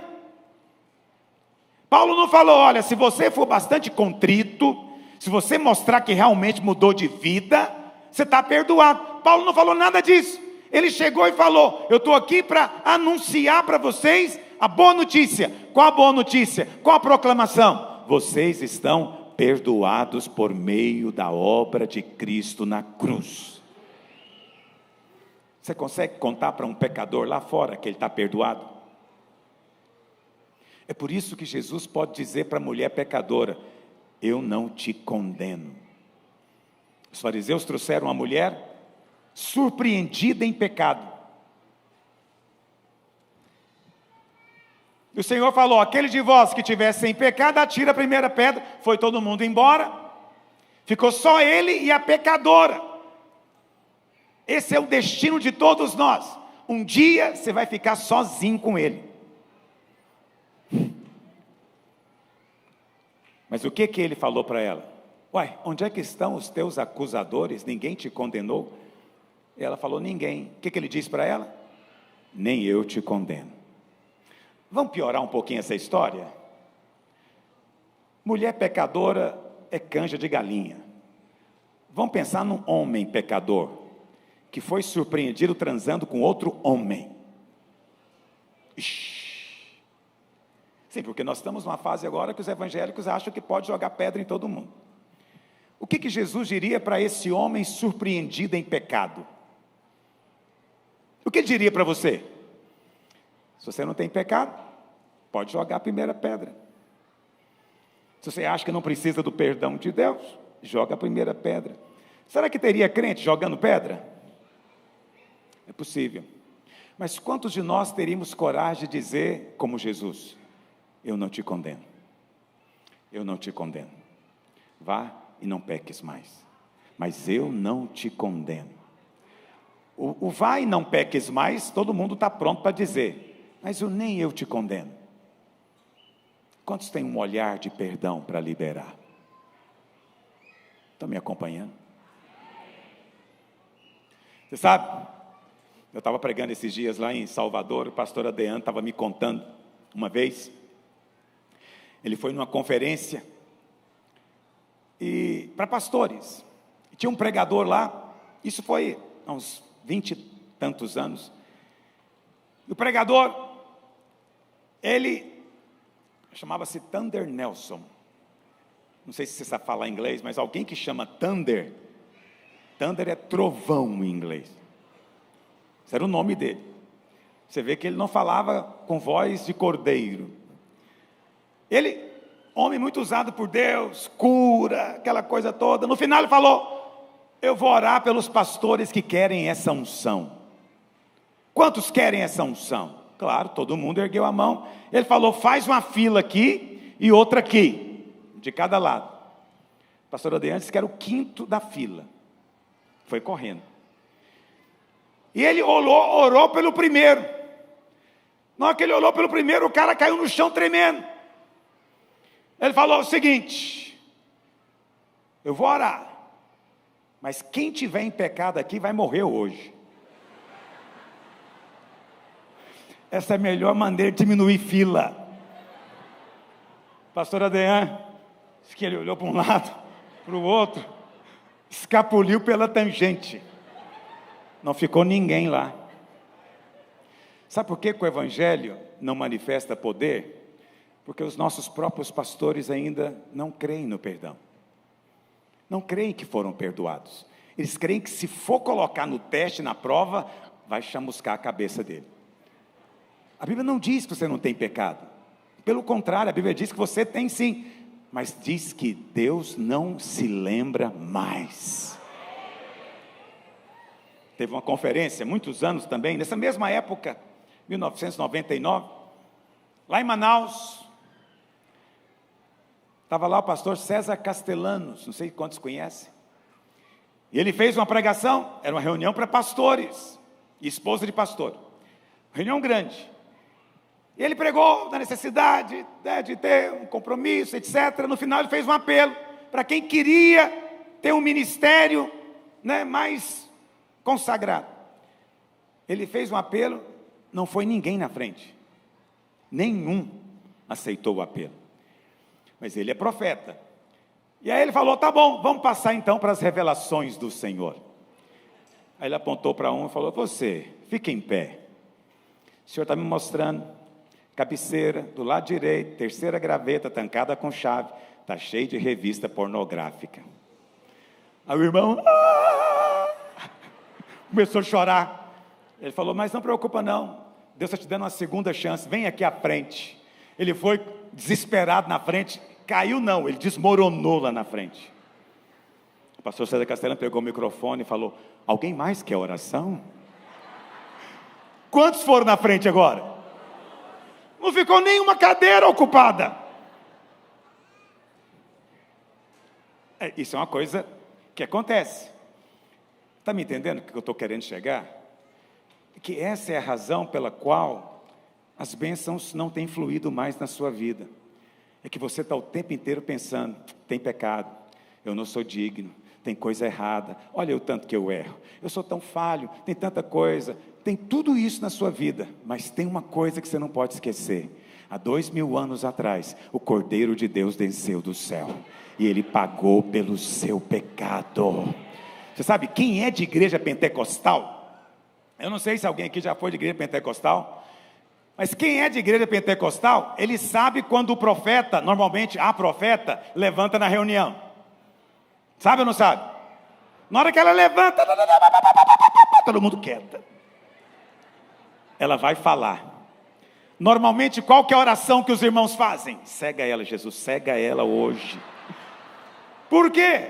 Paulo não falou: olha, se você for bastante contrito, se você mostrar que realmente mudou de vida, você está perdoado. Paulo não falou nada disso. Ele chegou e falou: eu estou aqui para anunciar para vocês a boa notícia. Qual a boa notícia? Qual a proclamação? Vocês estão perdoados por meio da obra de Cristo na cruz. Você consegue contar para um pecador lá fora que ele está perdoado? É por isso que Jesus pode dizer para a mulher pecadora: eu não te condeno. Os fariseus trouxeram uma mulher surpreendida em pecado. E o Senhor falou: aquele de vós que estiver sem pecado, atira a primeira pedra. Foi todo mundo embora, ficou só ele e a pecadora. Esse é o destino de todos nós. Um dia você vai ficar sozinho com ele. Mas o que ele falou para ela? Uai, onde é que estão os teus acusadores? Ninguém te condenou? E ela falou: ninguém. O que ele disse para ela? Nem eu te condeno. Vamos piorar um pouquinho essa história? Mulher pecadora é canja de galinha. Vamos pensar num homem pecador que foi surpreendido transando com outro homem. Sim, porque nós estamos numa fase agora que os evangélicos acham que pode jogar pedra em todo mundo. O que Jesus diria para esse homem surpreendido em pecado? O que ele diria para você? Se você não tem pecado, pode jogar a primeira pedra. Se você acha que não precisa do perdão de Deus, joga a primeira pedra. Será que teria crente jogando pedra? É possível. Mas quantos de nós teríamos coragem de dizer, como Jesus: eu não te condeno, eu não te condeno, vá e não peques mais, mas eu não te condeno. O vá e não peques mais, todo mundo está pronto para dizer, mas nem eu te condeno. Quantos têm um olhar de perdão para liberar? Estão me acompanhando? Você sabe, eu estava pregando esses dias lá em Salvador, o pastor Adean estava me contando uma vez. Ele foi numa conferência para pastores. Tinha um pregador lá, isso foi há uns 20 e tantos anos. E o pregador, ele chamava-se Thunder Nelson. Não sei se você sabe falar inglês, mas alguém que chama Thunder é trovão em inglês. Esse era o nome dele. Você vê que ele não falava com voz de cordeiro. Ele, homem muito usado por Deus, cura, aquela coisa toda. No final ele falou: eu vou orar pelos pastores que querem essa unção. Quantos querem essa unção? Claro, todo mundo ergueu a mão. Ele falou: faz uma fila aqui e outra aqui, de cada lado. O pastor Adean disse que era o quinto da fila. Foi correndo. E ele orou pelo primeiro. Na hora que ele orou pelo primeiro, o cara caiu no chão tremendo. Ele falou o seguinte: eu vou orar, mas quem tiver em pecado aqui vai morrer hoje. Essa é a melhor maneira de diminuir fila. Pastor Adean, disse que ele olhou para um lado, para o outro, escapuliu pela tangente. Não ficou ninguém lá. Sabe por que o evangelho não manifesta poder? Porque os nossos próprios pastores ainda não creem no perdão. Não creem que foram perdoados. Eles creem que se for colocar no teste, na prova, vai chamuscar a cabeça dele. A Bíblia não diz que você não tem pecado. Pelo contrário, a Bíblia diz que você tem sim. Mas diz que Deus não se lembra mais. Teve uma conferência, muitos anos também, nessa mesma época, 1999, lá em Manaus. Estava lá o pastor César Castellanos, não sei quantos conhecem. E ele fez uma pregação, era uma reunião para pastores e esposa de pastor. Reunião grande. E ele pregou da necessidade, de ter um compromisso, etc. No final ele fez um apelo para quem queria ter um ministério, mais consagrado. Ele fez um apelo, não foi ninguém na frente. Nenhum aceitou o apelo. Mas ele é profeta. E aí ele falou: tá bom, vamos passar então para as revelações do Senhor. Aí ele apontou para um e falou: você, fique em pé. O Senhor está me mostrando, cabeceira, do lado direito, terceira graveta, tancada com chave, está cheio de revista pornográfica. Aí o irmão começou a chorar. Ele falou: mas não preocupa não, Deus está te dando uma segunda chance, vem aqui à frente. Ele foi desesperado na frente, caiu não, ele desmoronou lá na frente. O pastor César Castellano pegou o microfone e falou: alguém mais quer oração? Quantos foram na frente agora? Não ficou nenhuma cadeira ocupada. Isso é uma coisa que acontece. Está me entendendo o que eu estou querendo chegar? Que essa é a razão pela qual as bênçãos não têm fluído mais na sua vida. É que você está o tempo inteiro pensando: tem pecado, eu não sou digno, tem coisa errada, olha o tanto que eu erro, eu sou tão falho, tem tanta coisa, tem tudo isso na sua vida. Mas tem uma coisa que você não pode esquecer: há 2000 anos atrás, o Cordeiro de Deus desceu do céu, e Ele pagou pelo seu pecado. Você sabe quem é de igreja pentecostal? Eu não sei se alguém aqui já foi de igreja pentecostal, mas quem é de igreja pentecostal, ele sabe quando o profeta, normalmente a profeta, levanta na reunião. Sabe ou não sabe? Na hora que ela levanta, todo mundo quieto. Ela vai falar. Normalmente, qual que é a oração que os irmãos fazem? Cega ela, Jesus, cega ela hoje. Por quê?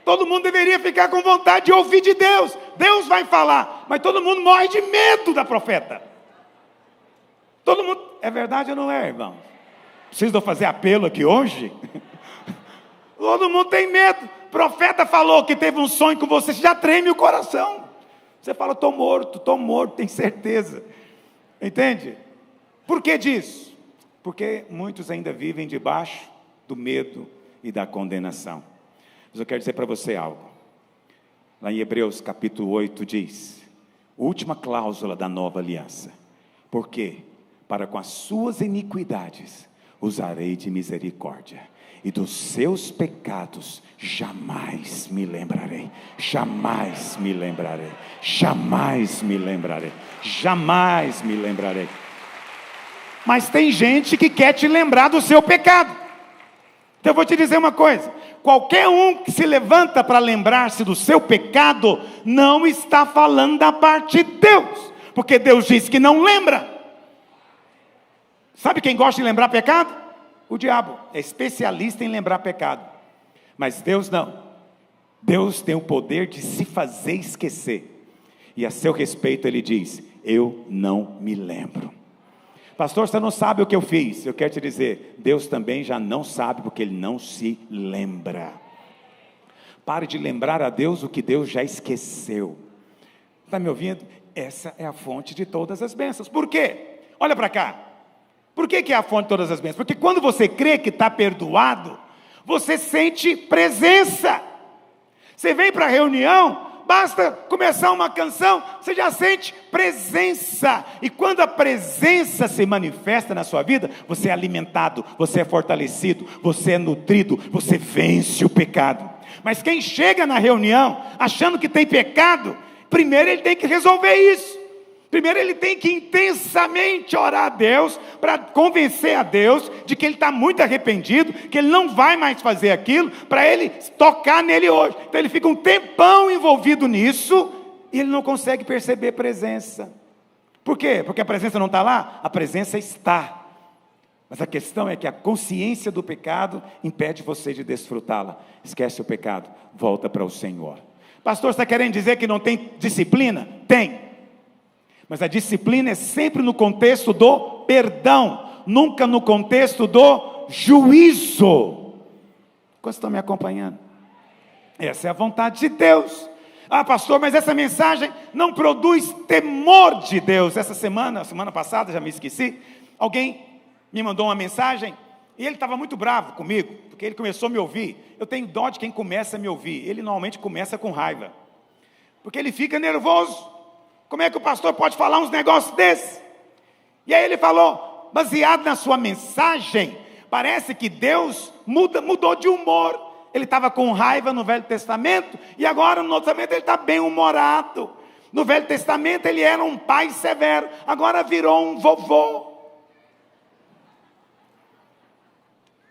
Todo mundo deveria ficar com vontade de ouvir de Deus. Deus vai falar, mas todo mundo morre de medo da profeta. Todo mundo, é verdade ou não é, irmão? Preciso fazer apelo aqui hoje? Todo mundo tem medo. O profeta falou que teve um sonho com você, já treme o coração. Você fala, estou morto, tem certeza. Entende? Por que disso? Porque muitos ainda vivem debaixo do medo e da condenação. Mas eu quero dizer para você algo. Lá em Hebreus capítulo 8 diz, última cláusula da nova aliança. Por quê? Para com as suas iniquidades usarei de misericórdia, e dos seus pecados jamais me lembrarei. Jamais me lembrarei. Jamais me lembrarei. Jamais me lembrarei. Mas tem gente que quer te lembrar do seu pecado. Então eu vou te dizer uma coisa. Qualquer um que se levanta para lembrar-se do seu pecado, não está falando da parte de Deus. Porque Deus diz que não lembra. Sabe quem gosta de lembrar pecado? O diabo. É especialista em lembrar pecado. Mas Deus não. Deus tem o poder de se fazer esquecer. E a seu respeito ele diz, eu não me lembro. Pastor, você não sabe o que eu fiz. Eu quero te dizer, Deus também já não sabe, porque Ele não se lembra. Pare de lembrar a Deus o que Deus já esqueceu. Está me ouvindo? Essa é a fonte de todas as bênçãos. Por quê? Olha para cá. Por que é a fonte de todas as bênçãos? Porque quando você crê que está perdoado, você sente presença. Você vem para a reunião, basta começar uma canção, você já sente presença. E quando a presença se manifesta na sua vida, você é alimentado, você é fortalecido, você é nutrido, você vence o pecado. Mas quem chega na reunião achando que tem pecado, primeiro ele tem que resolver isso. Primeiro ele tem que intensamente orar a Deus, para convencer a Deus de que ele está muito arrependido, que ele não vai mais fazer aquilo, para ele tocar nele hoje. Então ele fica um tempão envolvido nisso, e ele não consegue perceber presença. Por quê? Porque a presença não está lá? A presença está. Mas a questão é que a consciência do pecado impede você de desfrutá-la. Esquece o pecado, volta para o Senhor. Pastor, você está querendo dizer que não tem disciplina? Tem. Mas a disciplina é sempre no contexto do perdão, nunca no contexto do juízo. Quantos estão me acompanhando? Essa é a vontade de Deus. Ah, pastor, mas essa mensagem não produz temor de Deus. Essa semana passada, já me esqueci, alguém me mandou uma mensagem, e ele estava muito bravo comigo, porque ele começou a me ouvir. Eu tenho dó de quem começa a me ouvir. Ele normalmente começa com raiva, porque ele fica nervoso. Como é que o pastor pode falar uns negócios desses? E aí ele falou, baseado na sua mensagem, parece que Deus mudou de humor. Ele estava com raiva no Velho Testamento, e agora no Novo Testamento ele está bem humorado. No Velho Testamento ele era um pai severo, agora virou um vovô.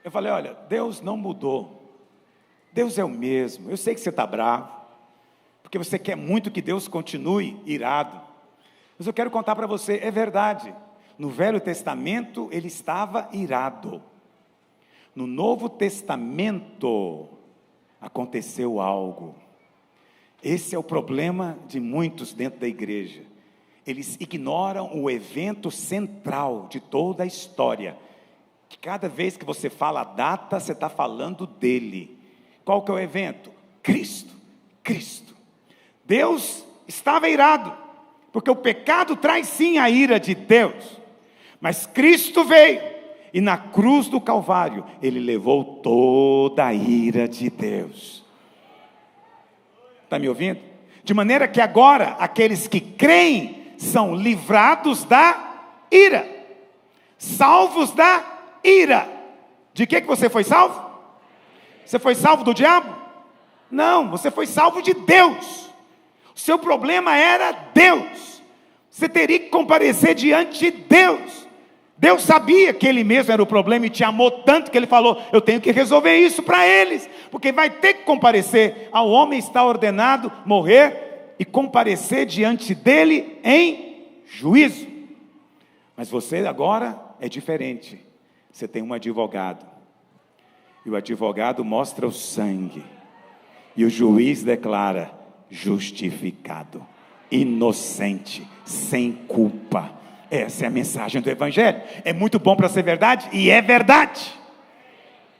Eu falei, olha, Deus não mudou. Deus é o mesmo. Eu sei que você está bravo, porque você quer muito que Deus continue irado. Mas eu quero contar para você, é verdade. No Velho Testamento ele estava irado. No Novo Testamento aconteceu algo. Esse é o problema de muitos dentro da igreja. Eles ignoram o evento central de toda a história. Que cada vez que você fala a data, você está falando dele. Qual que é o evento? Cristo. Cristo. Deus estava irado, porque o pecado traz sim a ira de Deus, mas Cristo veio, e na cruz do Calvário, Ele levou toda a ira de Deus. Está me ouvindo? De maneira que agora, aqueles que creem, são livrados da ira, salvos da ira. De que você foi salvo? Você foi salvo do diabo? Não, você foi salvo de Deus. O seu problema era Deus. Você teria que comparecer diante de Deus. Deus sabia que Ele mesmo era o problema e te amou tanto que Ele falou, eu tenho que resolver isso para eles, porque vai ter que comparecer. Ao homem está ordenado morrer e comparecer diante dele em juízo. Mas você agora é diferente. Você tem um advogado. E o advogado mostra o sangue. E o juiz declara: justificado, inocente, sem culpa. Essa é a mensagem do Evangelho. É muito bom para ser verdade, e é verdade.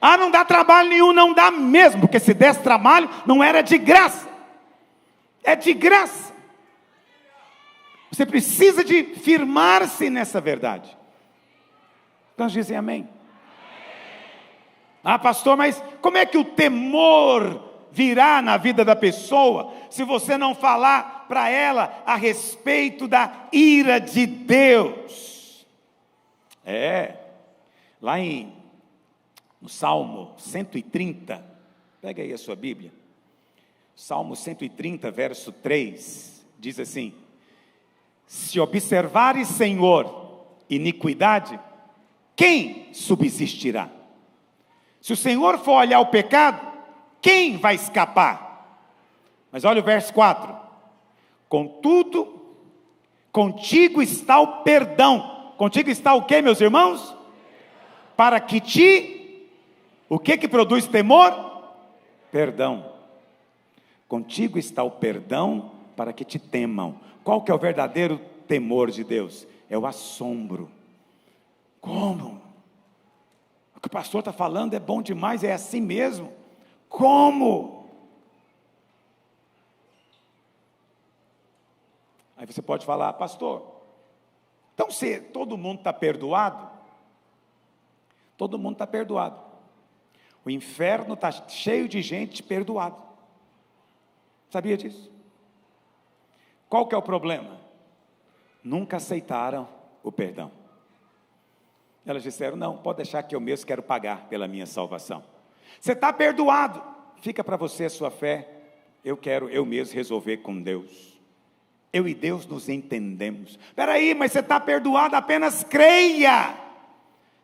Ah, não dá trabalho nenhum, não dá mesmo, porque se desse trabalho, não era de graça. É de graça. Você precisa de firmar-se nessa verdade. Então dizem amém. Ah, pastor, mas como é que o temor virá na vida da pessoa, se você não falar para ela a respeito da ira de Deus? Lá no Salmo 130, pega aí a sua Bíblia, Salmo 130, verso 3, diz assim: se observares, Senhor, iniquidade, quem subsistirá? Se o Senhor for olhar o pecado, quem vai escapar? Mas olha o verso 4. Contudo, contigo está o perdão. Contigo está o que, meus irmãos? Para que o que produz temor? Perdão. Contigo está o perdão para que te temam. Qual que é o verdadeiro temor de Deus? É o assombro. Como? O que o pastor está falando é bom demais, é assim mesmo. Como? Aí você pode falar: pastor, então se todo mundo está perdoado, todo mundo está perdoado. O inferno está cheio de gente perdoada. Sabia disso? Qual que é o problema? Nunca aceitaram o perdão. Elas disseram: não, pode deixar que eu mesmo quero pagar pela minha salvação. Você está perdoado, fica para você a sua fé. Eu quero eu mesmo resolver com Deus. Eu e Deus nos entendemos. Espera aí, mas você está perdoado, apenas creia.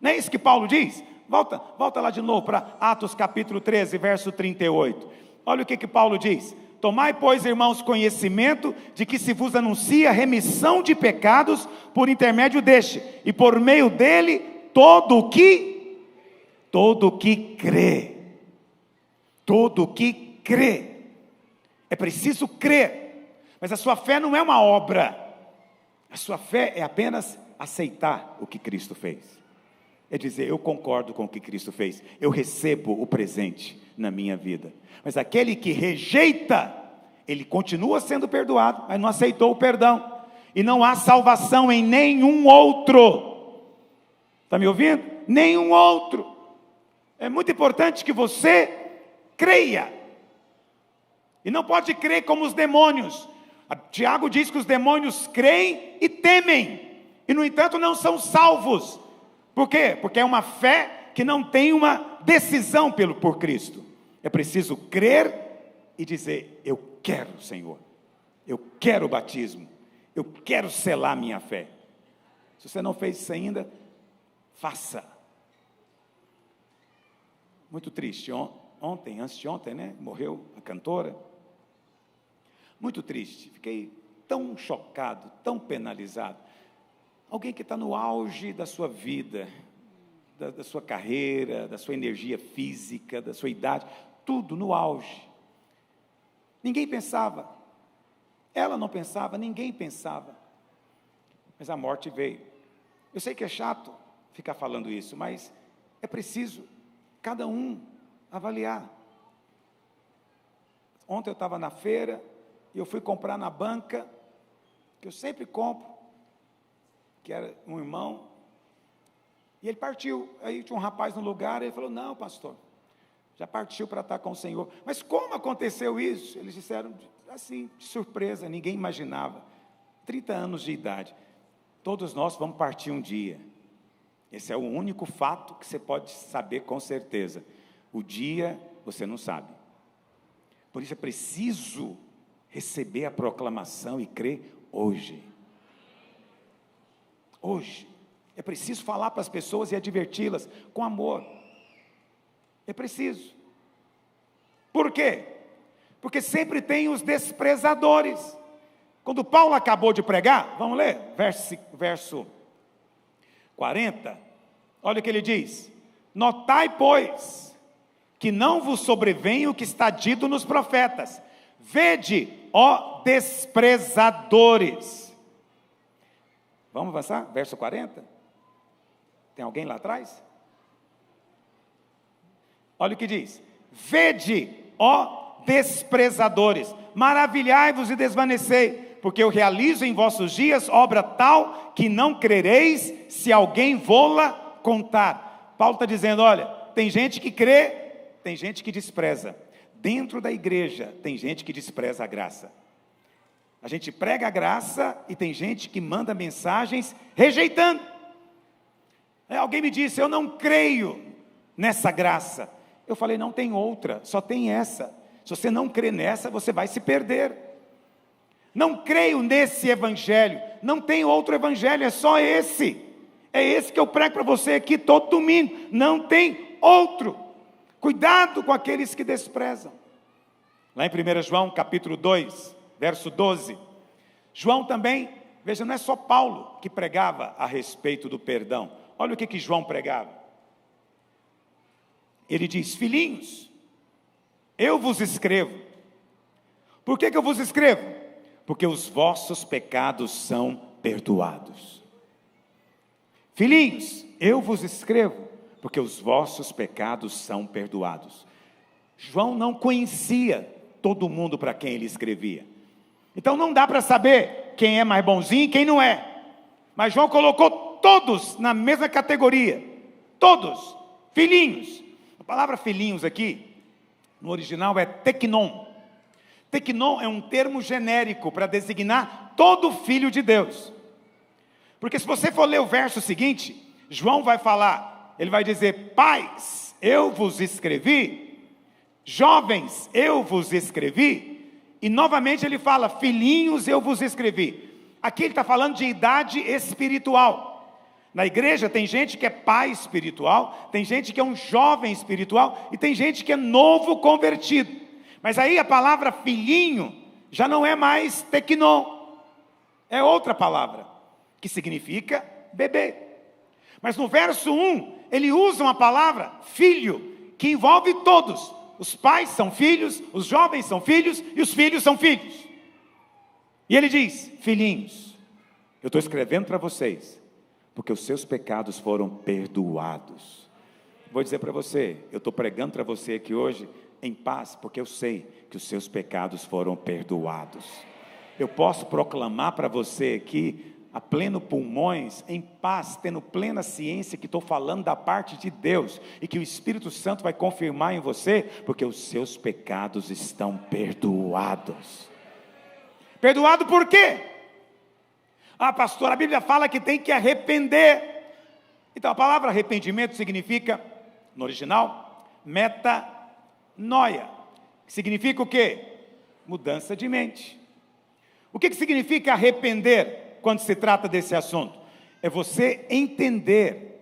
Não é isso que Paulo diz? Volta lá de novo para Atos capítulo 13, verso 38. Olha o que Paulo diz: tomai, pois, irmãos, conhecimento de que se vos anuncia remissão de pecados por intermédio deste, e por meio dele todo o que crê. Todo o que crê. É preciso crer. Mas a sua fé não é uma obra. A sua fé é apenas aceitar o que Cristo fez. É dizer: eu concordo com o que Cristo fez. Eu recebo o presente na minha vida. Mas aquele que rejeita, ele continua sendo perdoado, mas não aceitou o perdão. E não há salvação em nenhum outro. Está me ouvindo? Nenhum outro. É muito importante que você creia. E não pode crer como os demônios. Tiago diz que os demônios creem e temem. E no entanto não são salvos. Por quê? Porque é uma fé que não tem uma decisão por Cristo. É preciso crer e dizer: eu quero, Senhor. Eu quero o batismo. Eu quero selar minha fé. Se você não fez isso ainda, faça. Muito triste. Antes de ontem, né? Morreu a cantora. Muito triste. Fiquei tão chocado, tão penalizado. Alguém que está no auge da sua vida, da sua carreira, da sua energia física, da sua idade, tudo no auge. Ninguém pensava. Ela não pensava, ninguém pensava. Mas a morte veio. Eu sei que é chato ficar falando isso, mas é preciso cada um avaliar. Ontem eu estava na feira e eu fui comprar na banca, que eu sempre compro, que era um irmão, e ele partiu. Aí tinha um rapaz no lugar, e ele falou: não, pastor, já partiu para estar com o Senhor. Mas como aconteceu isso? Eles disseram assim, de surpresa, ninguém imaginava. 30 anos de idade. Todos nós vamos partir um dia. Esse é o único fato que você pode saber com certeza. O dia você não sabe. Por isso é preciso receber a proclamação e crer hoje. Hoje. É preciso falar para as pessoas e adverti-las com amor. É preciso. Por quê? Porque sempre tem os desprezadores. Quando Paulo acabou de pregar, vamos ler, verso 40, olha o que ele diz: notai, pois, que não vos sobrevenha o que está dito nos profetas. Vede, ó desprezadores. Vamos avançar? Verso 40. Tem alguém lá atrás? Olha o que diz: vede, ó desprezadores, maravilhai-vos e desvanecei, porque eu realizo em vossos dias obra tal que não crereis, se alguém vô-la contar. Paulo está dizendo: olha, tem gente que crê, tem gente que despreza. Dentro da igreja tem gente que despreza a graça. A gente prega a graça e tem gente que manda mensagens rejeitando. Alguém me disse: eu não creio nessa graça. Eu falei: não tem outra, só tem essa. Se você não crê nessa, você vai se perder. Não creio nesse evangelho, não tem outro evangelho, é só esse. É esse que eu prego para você aqui todo domingo, não tem outro. Cuidado com aqueles que desprezam. Lá em 1 João capítulo 2, verso 12, João também, veja, não é só Paulo que pregava a respeito do perdão. Olha o que João pregava. Ele diz: filhinhos, eu vos escrevo. Por que eu vos escrevo? Porque os vossos pecados são perdoados. Filhinhos, eu vos escrevo, porque os vossos pecados são perdoados. João não conhecia todo mundo para quem ele escrevia. Então não dá para saber quem é mais bonzinho e quem não é. Mas João colocou todos na mesma categoria. Todos, filhinhos. A palavra filhinhos aqui, no original é teknon. Teknon é um termo genérico para designar todo filho de Deus. Porque se você for ler o verso seguinte, João vai falar, ele vai dizer: pais, eu vos escrevi, jovens, eu vos escrevi, e novamente ele fala: filhinhos, eu vos escrevi. Aqui ele está falando de idade espiritual. Na igreja tem gente que é pai espiritual, tem gente que é um jovem espiritual, e tem gente que é novo convertido. Mas aí a palavra filhinho já não é mais teknon, é outra palavra, que significa bebê. Mas no verso 1, ele usa uma palavra filho, que envolve todos. Os pais são filhos, os jovens são filhos, e os filhos são filhos. E ele diz: filhinhos, eu estou escrevendo para vocês, porque os seus pecados foram perdoados. Vou dizer para você, eu estou pregando para você aqui hoje em paz, porque eu sei que os seus pecados foram perdoados. Eu posso proclamar para você aqui, a pleno pulmões, em paz, tendo plena ciência que estou falando da parte de Deus, e que o Espírito Santo vai confirmar em você, porque os seus pecados estão perdoados. Perdoado por quê? Ah, pastor, a Bíblia fala que tem que arrepender. Então a palavra arrependimento significa, no original, metanoia, que significa o quê? Mudança de mente. O que significa arrepender quando se trata desse assunto? É você entender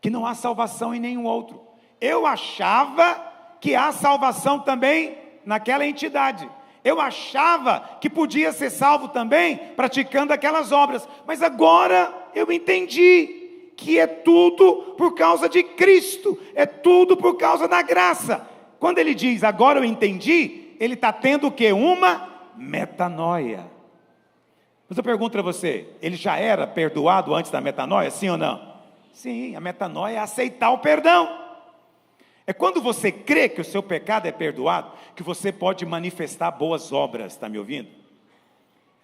que não há salvação em nenhum outro. Eu achava que há salvação também naquela entidade. Eu achava que podia ser salvo também praticando aquelas obras. Mas agora eu entendi que é tudo por causa de Cristo. É tudo por causa da graça. Quando ele diz, agora eu entendi, ele está tendo o quê? Uma metanoia. Mas eu pergunto para você, ele já era perdoado antes da metanoia, sim ou não? Sim, a metanoia é aceitar o perdão. É quando você crê que o seu pecado é perdoado, que você pode manifestar boas obras, está me ouvindo?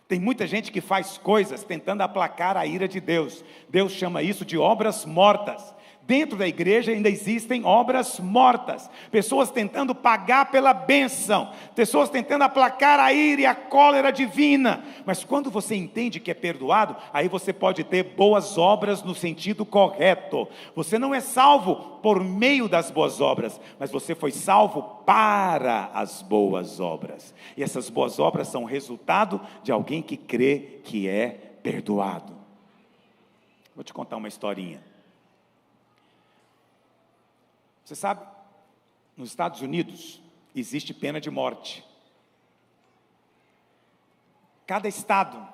Tem muita gente que faz coisas tentando aplacar a ira de Deus. Deus chama isso de obras mortas. Dentro da igreja ainda existem obras mortas, pessoas tentando pagar pela bênção, pessoas tentando aplacar a ira e a cólera divina. Mas quando você entende que é perdoado, aí você pode ter boas obras no sentido correto. Você não é salvo por meio das boas obras, mas você foi salvo para as boas obras. E essas boas obras são resultado de alguém que crê que é perdoado. Vou te contar uma historinha. Você sabe, nos Estados Unidos existe pena de morte. Cada estado,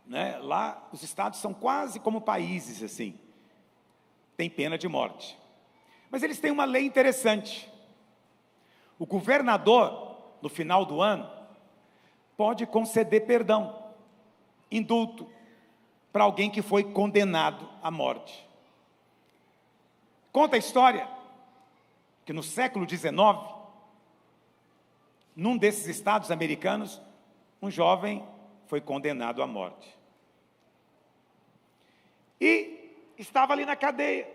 né, lá os estados são quase como países assim. tem pena de morte. Mas eles têm uma lei interessante. O governador, no final do ano, pode conceder perdão, indulto, para alguém que foi condenado à morte. Conta a história que no século XIX, num desses estados americanos, um jovem foi condenado à morte. E estava ali na cadeia.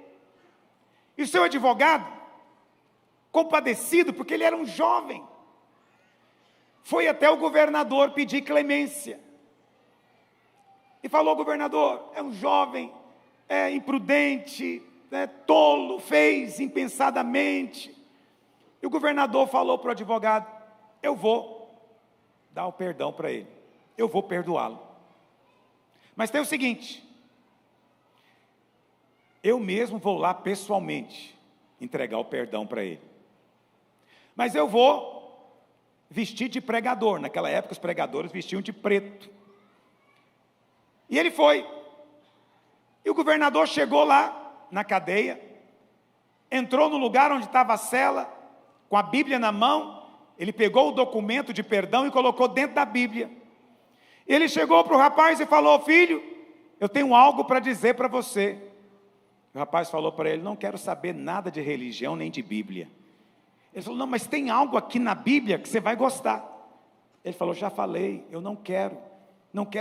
E o seu advogado, compadecido, porque ele era um jovem, foi até o governador pedir clemência. E falou: governador, é um jovem, é imprudente, é tolo, fez impensadamente. E o governador falou para o advogado: eu vou dar o perdão para ele, eu vou perdoá-lo. Mas tem o seguinte: eu mesmo vou lá pessoalmente entregar o perdão para ele. Mas eu vou vestir de pregador. Naquela época os pregadores vestiam de preto. E ele foi. E o governador chegou lá na cadeia, entrou no lugar onde estava a cela, com a Bíblia na mão. Ele pegou o documento de perdão e colocou dentro da Bíblia. Ele chegou para o rapaz e falou: filho, eu tenho algo para dizer para você. O rapaz falou para ele: não quero saber nada de religião nem de Bíblia. Ele falou: não, mas tem algo aqui na Bíblia que você vai gostar. Ele falou: já falei, eu não quero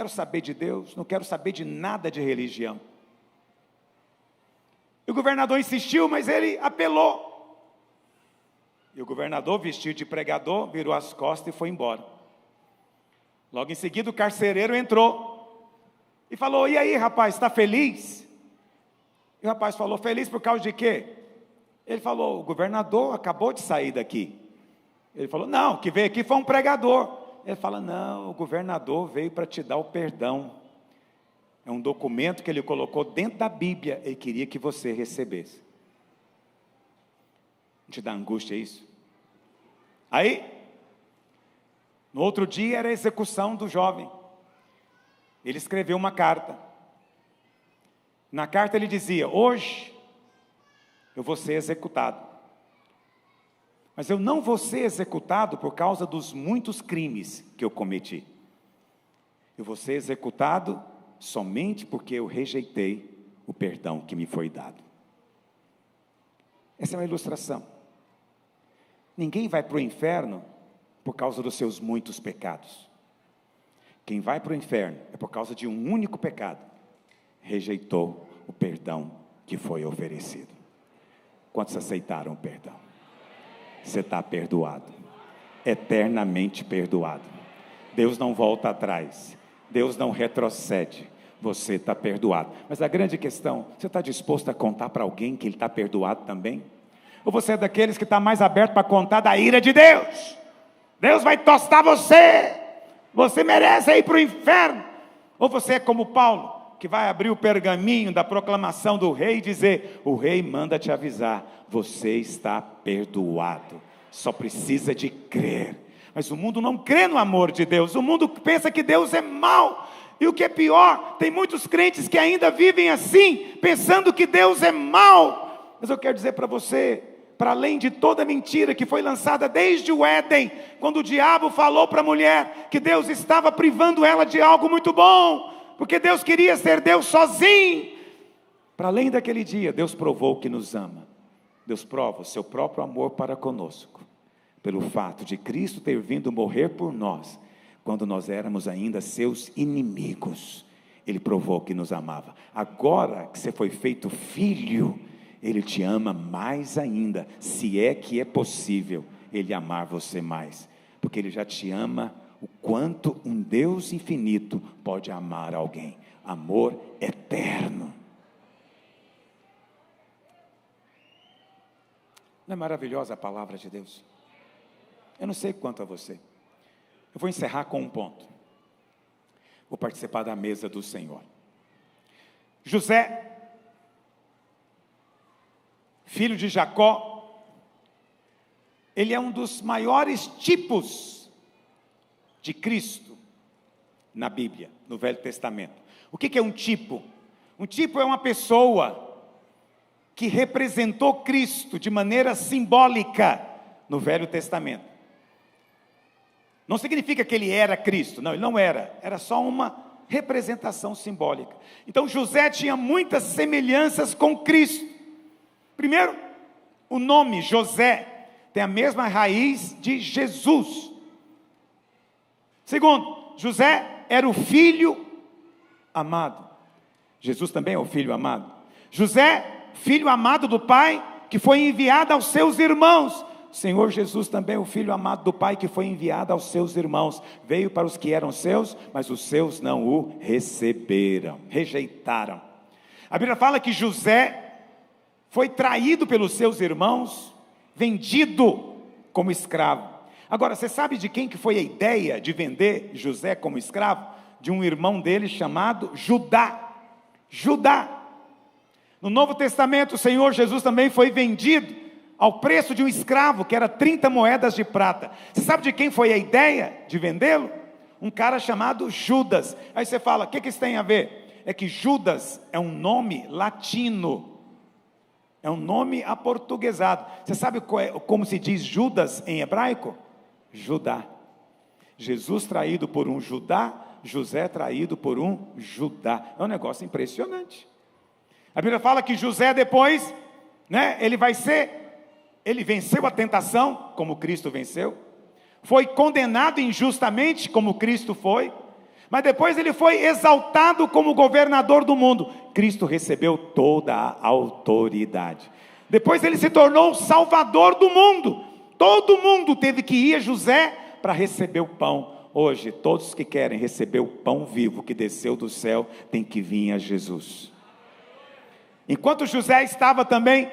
saber de Deus, não quero saber de nada de religião. E o governador insistiu, mas ele apelou. E o governador, vestido de pregador, virou as costas e foi embora. Logo em seguida o carcereiro entrou e falou: e aí, rapaz, está feliz? E o rapaz falou: feliz por causa de quê? Ele falou: o governador acabou de sair daqui. Ele falou: não, que veio aqui foi um pregador. Ele fala: não, o governador veio para te dar o perdão. É um documento que ele colocou dentro da Bíblia, ele queria que você recebesse. Não te dá angústia isso? Aí, no outro dia era a execução do jovem. Ele escreveu uma carta. Na carta ele dizia: hoje eu vou ser executado. Mas eu não vou ser executado por causa dos muitos crimes que eu cometi. Eu vou ser executado somente porque eu rejeitei o perdão que me foi dado. Essa é uma ilustração. Ninguém vai para o inferno por causa dos seus muitos pecados. Quem vai para o inferno é por causa de um único pecado: rejeitou o perdão que foi oferecido. Quantos aceitaram o perdão? Você está perdoado, eternamente perdoado. Deus não volta atrás, Deus não retrocede, você está perdoado. Mas a grande questão: você está disposto a contar para alguém que ele está perdoado também? Ou você é daqueles que está mais aberto para contar da ira de Deus? Deus vai tostar você, você merece ir para o inferno. Ou você é como Paulo, que vai abrir o pergaminho da proclamação do rei e dizer: o rei manda te avisar, você está perdoado, só precisa de crer. Mas o mundo não crê no amor de Deus, o mundo pensa que Deus é mau. E o que é pior, tem muitos crentes que ainda vivem assim, pensando que Deus é mau. Mas eu quero dizer para você, para além de toda mentira que foi lançada desde o Éden, quando o diabo falou para a mulher que Deus estava privando ela de algo muito bom, porque Deus queria ser Deus sozinho. Para além daquele dia, Deus provou que nos ama. Deus prova o seu próprio amor para conosco, pelo fato de Cristo ter vindo morrer por nós, quando nós éramos ainda seus inimigos. Ele provou que nos amava. Agora que você foi feito filho, Ele te ama mais ainda, se é que é possível Ele amar você mais, porque Ele já te ama o quanto um Deus infinito pode amar alguém. Amor eterno. Não é maravilhosa a palavra de Deus? Eu não sei quanto a você. Eu vou encerrar com um ponto. Vou participar da mesa do Senhor. José, filho de Jacó, ele é um dos maiores tipos de Cristo na Bíblia, no Velho Testamento. O que é um tipo? Um tipo é uma pessoa que representou Cristo de maneira simbólica no Velho Testamento. Não significa que ele era Cristo, não, ele não era, era só uma representação simbólica. Então José tinha muitas semelhanças com Cristo. Primeiro, o nome José tem a mesma raiz de Jesus. Segundo, José era o filho amado. Jesus também é o filho amado. José, filho amado do Pai, que foi enviado aos seus irmãos. O Senhor Jesus também é o filho amado do Pai, que foi enviado aos seus irmãos. Veio para os que eram seus, mas os seus não o receberam, rejeitaram. A Bíblia fala que José foi traído pelos seus irmãos, vendido como escravo. Agora, você sabe de quem que foi a ideia de vender José como escravo? De um irmão dele chamado Judá. Judá. No Novo Testamento, o Senhor Jesus também foi vendido ao preço de um escravo, que era 30 moedas de prata. Você sabe de quem foi a ideia de vendê-lo? Um cara chamado Judas. Aí você fala, o que isso tem a ver? É que Judas é um nome latino. É um nome aportuguesado. Você sabe como se diz Judas em hebraico? Judá. Jesus traído por um Judá, José traído por um Judá. É um negócio impressionante. A Bíblia fala que José depois, ele venceu a tentação, como Cristo venceu. Foi condenado injustamente, como Cristo foi. Mas depois ele foi exaltado como governador do mundo. Cristo recebeu toda a autoridade. Depois ele se tornou o salvador do mundo. Todo mundo teve que ir a José para receber o pão. Hoje, todos que querem receber o pão vivo que desceu do céu, tem que vir a Jesus. Enquanto José estava também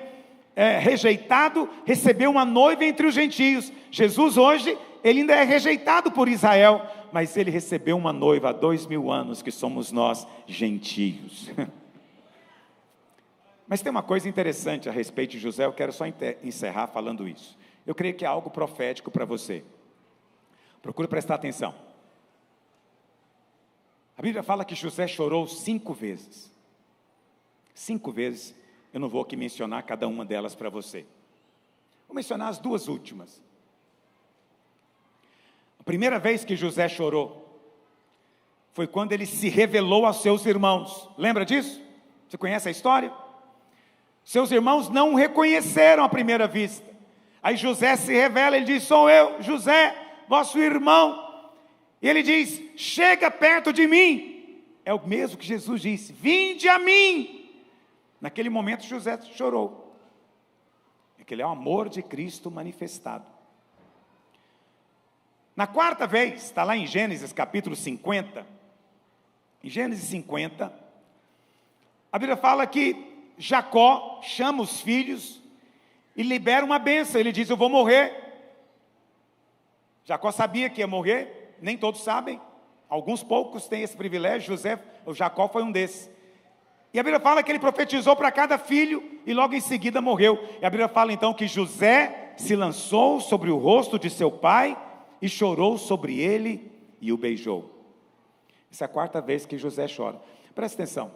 rejeitado, recebeu uma noiva entre os gentios. Jesus hoje, ele ainda é rejeitado por Israel, mas ele recebeu uma noiva há 2000 anos, que somos nós, gentios. Mas tem uma coisa interessante a respeito de José, eu quero só encerrar falando isso. Eu creio que é algo profético para você. Procure prestar atenção. A Bíblia fala que José chorou 5 vezes. 5 vezes. Eu não vou aqui mencionar cada uma delas para você. Vou mencionar as 2 últimas. A primeira vez que José chorou foi quando ele se revelou aos seus irmãos. Lembra disso? Você conhece a história? Seus irmãos não o reconheceram à primeira vista. Aí José se revela, ele diz, sou eu, José, vosso irmão. E ele diz, chega perto de mim. É o mesmo que Jesus disse, vinde a mim. Naquele momento José chorou. Aquele é o amor de Cristo manifestado. Na 4ª vez, está lá em Gênesis capítulo 50. Em Gênesis 50, a Bíblia fala que Jacó chama os filhos e libera uma bênção. Ele diz, eu vou morrer. Jacó sabia que ia morrer, nem todos sabem. Alguns poucos têm esse privilégio. Jacó foi um desses. E a Bíblia fala que ele profetizou para cada filho e logo em seguida morreu. E a Bíblia fala então que José se lançou sobre o rosto de seu pai e chorou sobre ele e o beijou. Essa é a 4ª vez que José chora. Presta atenção.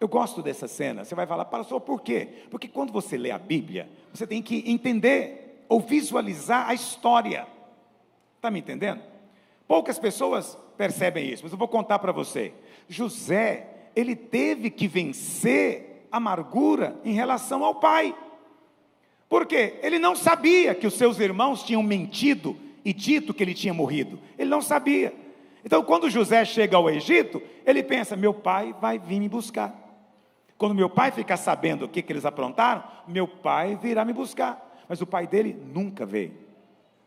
Eu gosto dessa cena. Você vai falar, pastor, por quê? Porque quando você lê a Bíblia, você tem que entender ou visualizar a história. Está me entendendo? Poucas pessoas percebem isso, mas eu vou contar para você. José, ele teve que vencer a amargura em relação ao pai. Por quê? Ele não sabia que os seus irmãos tinham mentido e dito que ele tinha morrido. Ele não sabia. Então, quando José chega ao Egito, ele pensa, meu pai vai vir me buscar. Quando meu pai ficar sabendo o que eles aprontaram, meu pai virá me buscar. Mas o pai dele nunca veio.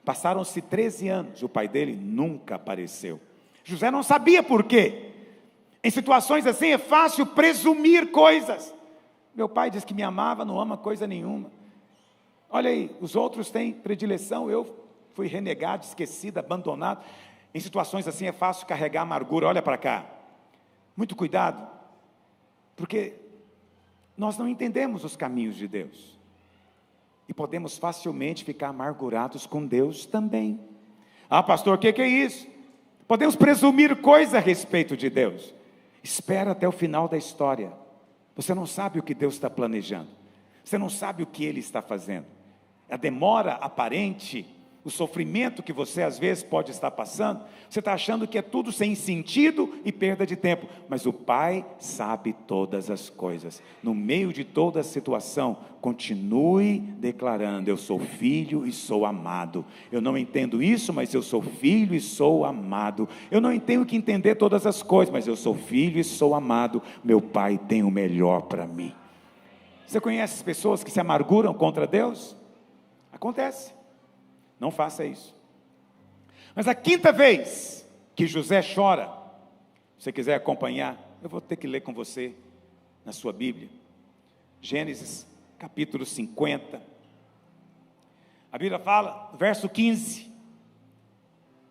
Passaram-se 13 anos, o pai dele nunca apareceu. José não sabia por quê. Em situações assim é fácil presumir coisas. Meu pai diz que me amava, não ama coisa nenhuma. Olha aí, os outros têm predileção, eu fui renegado, esquecido, abandonado. Em situações assim é fácil carregar amargura. Olha para cá. Muito cuidado, porque nós não entendemos os caminhos de Deus. E podemos facilmente ficar amargurados com Deus também. Ah, pastor, o que é isso? Podemos presumir coisas a respeito de Deus. Espera até o final da história. Você não sabe o que Deus está planejando. Você não sabe o que Ele está fazendo. A demora aparente, o sofrimento que você às vezes pode estar passando, você está achando que é tudo sem sentido e perda de tempo, mas o Pai sabe todas as coisas. No meio de toda a situação, continue declarando: eu sou filho e sou amado. Eu não entendo isso, mas eu sou filho e sou amado. Eu não tenho que entender todas as coisas, mas eu sou filho e sou amado. Meu Pai tem o melhor para mim. Você conhece pessoas que se amarguram contra Deus? Acontece. Não faça isso. Mas a quinta vez que José chora, se você quiser acompanhar, eu vou ter que ler com você na sua Bíblia. Gênesis capítulo 50. A Bíblia fala, verso 15.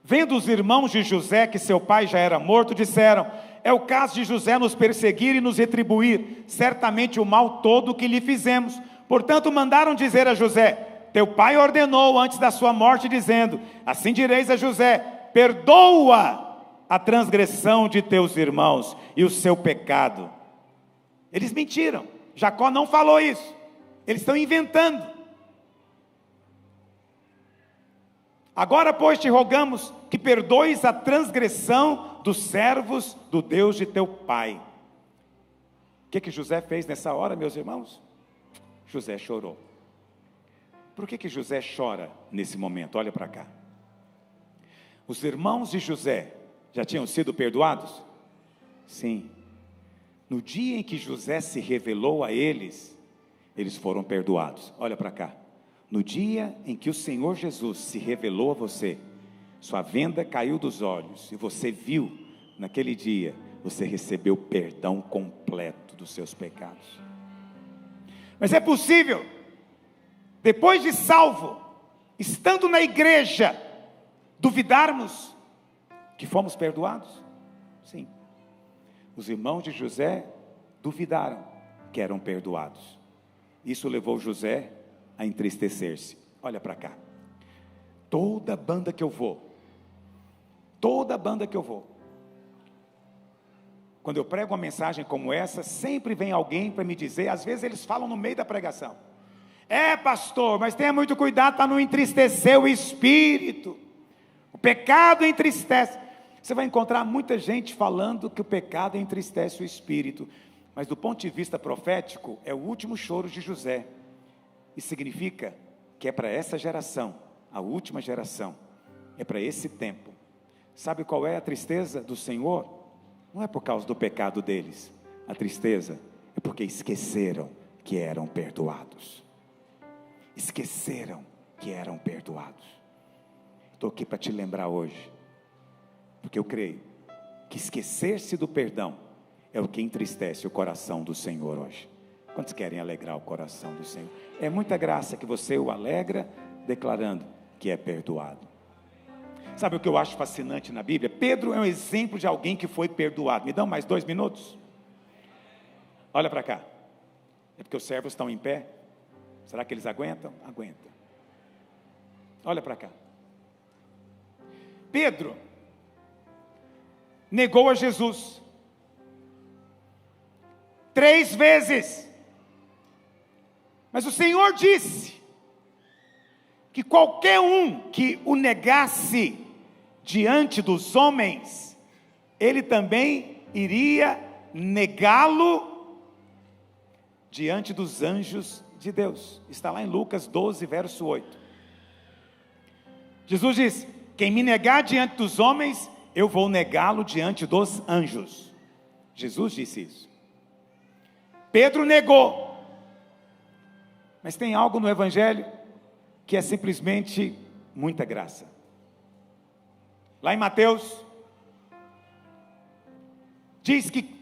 Vendo os irmãos de José que seu pai já era morto, disseram: é o caso de José nos perseguir e nos retribuir certamente o mal todo que lhe fizemos. Portanto mandaram dizer a José: teu pai ordenou antes da sua morte, dizendo: assim direis a José: perdoa a transgressão de teus irmãos e o seu pecado. Eles mentiram, Jacó não falou isso, eles estão inventando. Agora, pois, te rogamos que perdoes a transgressão dos servos do Deus de teu pai. O que José fez nessa hora, meus irmãos? José chorou. Por que José chora nesse momento? Olha para cá. Os irmãos de José já tinham sido perdoados? Sim. No dia em que José se revelou a eles, eles foram perdoados. Olha para cá. No dia em que o Senhor Jesus se revelou a você, sua venda caiu dos olhos e você viu, naquele dia, você recebeu perdão completo dos seus pecados. Mas é possível, depois de salvo, estando na igreja, duvidarmos que fomos perdoados? Sim. Os irmãos de José duvidaram que eram perdoados. Isso levou José a entristecer-se. Olha para cá. Toda banda que eu vou, quando eu prego uma mensagem como essa, sempre vem alguém para me dizer, às vezes eles falam no meio da pregação: é, pastor, mas tenha muito cuidado para não entristecer o espírito. O pecado entristece. Você vai encontrar muita gente falando que o pecado entristece o espírito, mas do ponto de vista profético, é o último choro de José. E significa que é para essa geração, a última geração, é para esse tempo. Sabe qual é a tristeza do Senhor? Não é por causa do pecado deles. A tristeza é porque esqueceram que eram perdoados. Esqueceram que eram perdoados. Estou aqui para te lembrar hoje, porque eu creio que esquecer-se do perdão é o que entristece o coração do Senhor hoje. Quantos querem alegrar o coração do Senhor? É muita graça que você o alegra declarando que é perdoado. Sabe o que eu acho fascinante na Bíblia? Pedro é um exemplo de alguém que foi perdoado. Me dão mais 2 minutos? Olha para cá. É porque os servos estão em pé? Será que eles aguentam? Aguentam. Olha para cá. Pedro negou a Jesus 3 vezes. Mas o Senhor disse que qualquer um que o negasse diante dos homens, ele também iria negá-lo diante dos anjos de Deus. Está lá em Lucas 12, verso 8. Jesus diz: quem me negar diante dos homens, eu vou negá-lo diante dos anjos. Jesus disse isso. Pedro negou. Mas tem algo no Evangelho que é simplesmente muita graça. Lá em Mateus,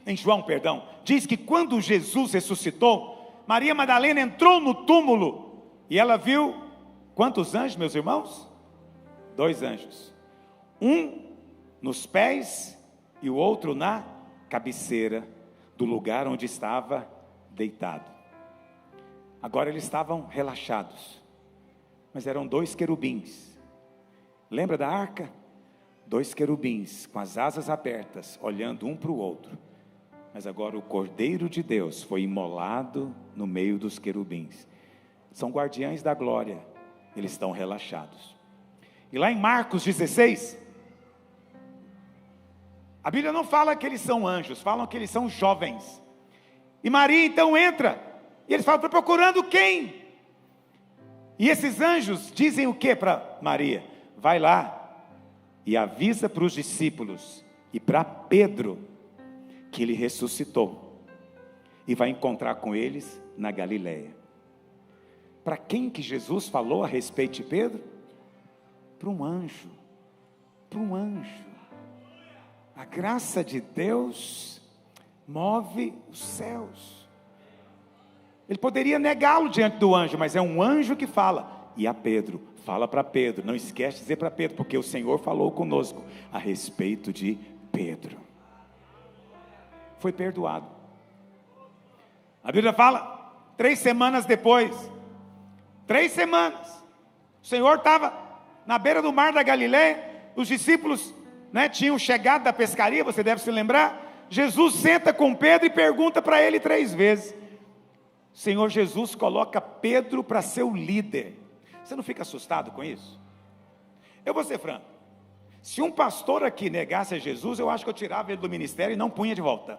em João, diz que quando Jesus ressuscitou, Maria Madalena entrou no túmulo e ela viu quantos anjos, meus irmãos? 2 anjos. Um nos pés e o outro na cabeceira do lugar onde estava deitado. Agora eles estavam relaxados, mas eram 2 querubins. Lembra da arca? 2 querubins com as asas abertas, olhando um para o outro. Mas agora o Cordeiro de Deus foi imolado no meio dos querubins. São guardiães da glória, eles estão relaxados. E lá em Marcos 16, a Bíblia não fala que eles são anjos, falam que eles são jovens. E Maria então entra, e eles falam: estou procurando quem? E esses anjos dizem o que para Maria? Vai lá e avisa para os discípulos e para Pedro que ele ressuscitou e vai encontrar com eles na Galileia. Para quem que Jesus falou a respeito de Pedro? Para um anjo. Para um anjo. A graça de Deus move os céus. Ele poderia negá-lo diante do anjo, mas é um anjo que fala. E a Pedro, fala para Pedro, não esquece de dizer para Pedro, porque o Senhor falou conosco a respeito de Pedro. Foi perdoado. A Bíblia fala, 3 semanas depois, 3 semanas, o Senhor estava na beira do mar da Galileia, os discípulos, tinham chegado da pescaria, você deve se lembrar. Jesus senta com Pedro e pergunta para ele 3 vezes. O Senhor Jesus coloca Pedro para ser o líder. Você não fica assustado com isso? Eu vou ser franco, se um pastor aqui negasse a Jesus, eu acho que eu tirava ele do ministério e não punha de volta.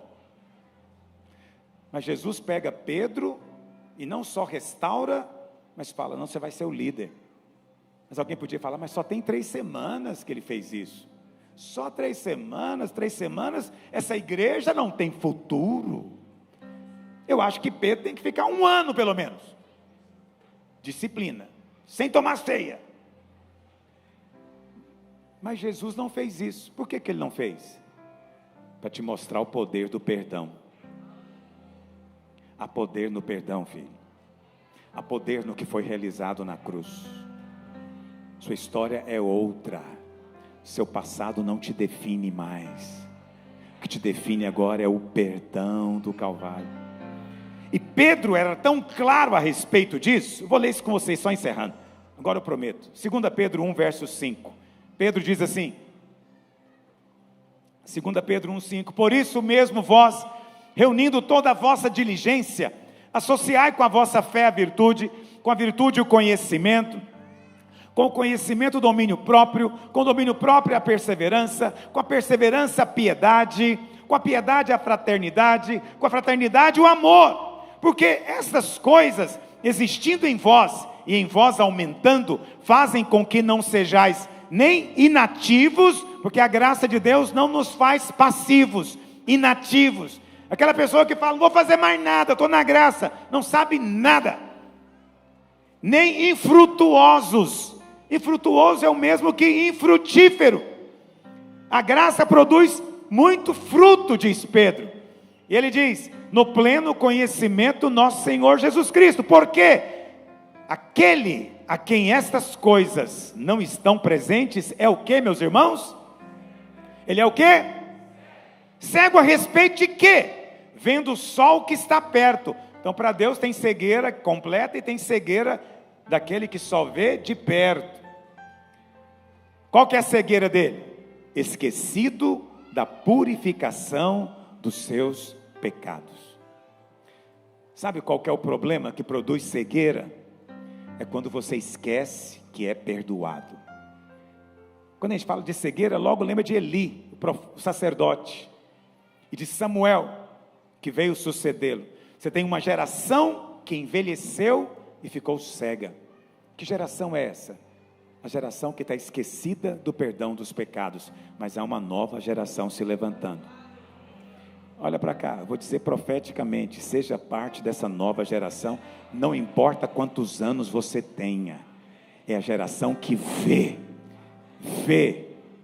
Mas Jesus pega Pedro e não só restaura, mas fala: não, você vai ser o líder. Mas alguém podia falar: mas só tem 3 semanas que ele fez isso. Só 3 semanas, essa igreja não tem futuro. Eu acho que Pedro tem que ficar 1 ano pelo menos. Disciplina, sem tomar ceia. Mas Jesus não fez isso. Por que ele não fez? Para te mostrar o poder do perdão. Há poder no perdão, filho. Há poder no que foi realizado na cruz. Sua história é outra. Seu passado não te define mais. O que te define agora é o perdão do Calvário. E Pedro era tão claro a respeito disso. Vou ler isso com vocês, só encerrando. Agora eu prometo. 2 Pedro 1, verso 5. Pedro diz assim. 2 Pedro 1, 5. Por isso mesmo vós, reunindo toda a vossa diligência, associai com a vossa fé a virtude, com a virtude o conhecimento, com o conhecimento o domínio próprio, com o domínio próprio a perseverança, com a perseverança a piedade, com a piedade a fraternidade, com a fraternidade o amor, porque essas coisas existindo em vós e em vós aumentando, fazem com que não sejais nem inativos, porque a graça de Deus não nos faz passivos, inativos. Aquela pessoa que fala: não vou fazer mais nada, estou na graça, não sabe nada. Nem infrutuosos. Infrutuoso é o mesmo que infrutífero. A graça produz muito fruto, diz Pedro. E ele diz: no pleno conhecimento do nosso Senhor Jesus Cristo. Porque aquele a quem estas coisas não estão presentes é o que, meus irmãos? Ele é o que? Cego a respeito de quê? Vendo o sol que está perto. Então para Deus tem cegueira completa e tem cegueira daquele que só vê de perto. Qual que é a cegueira dele? Esquecido da purificação dos seus pecados. Sabe qual que é o problema que produz cegueira? É quando você esquece que é perdoado. Quando a gente fala de cegueira, logo lembra de Eli, o sacerdote, e de Samuel, que veio sucedê-lo. Você tem uma geração que envelheceu e ficou cega. Que geração é essa? A geração que está esquecida do perdão dos pecados, mas há uma nova geração se levantando. Olha para cá, eu vou dizer profeticamente: seja parte dessa nova geração, não importa quantos anos você tenha, é a geração que vê,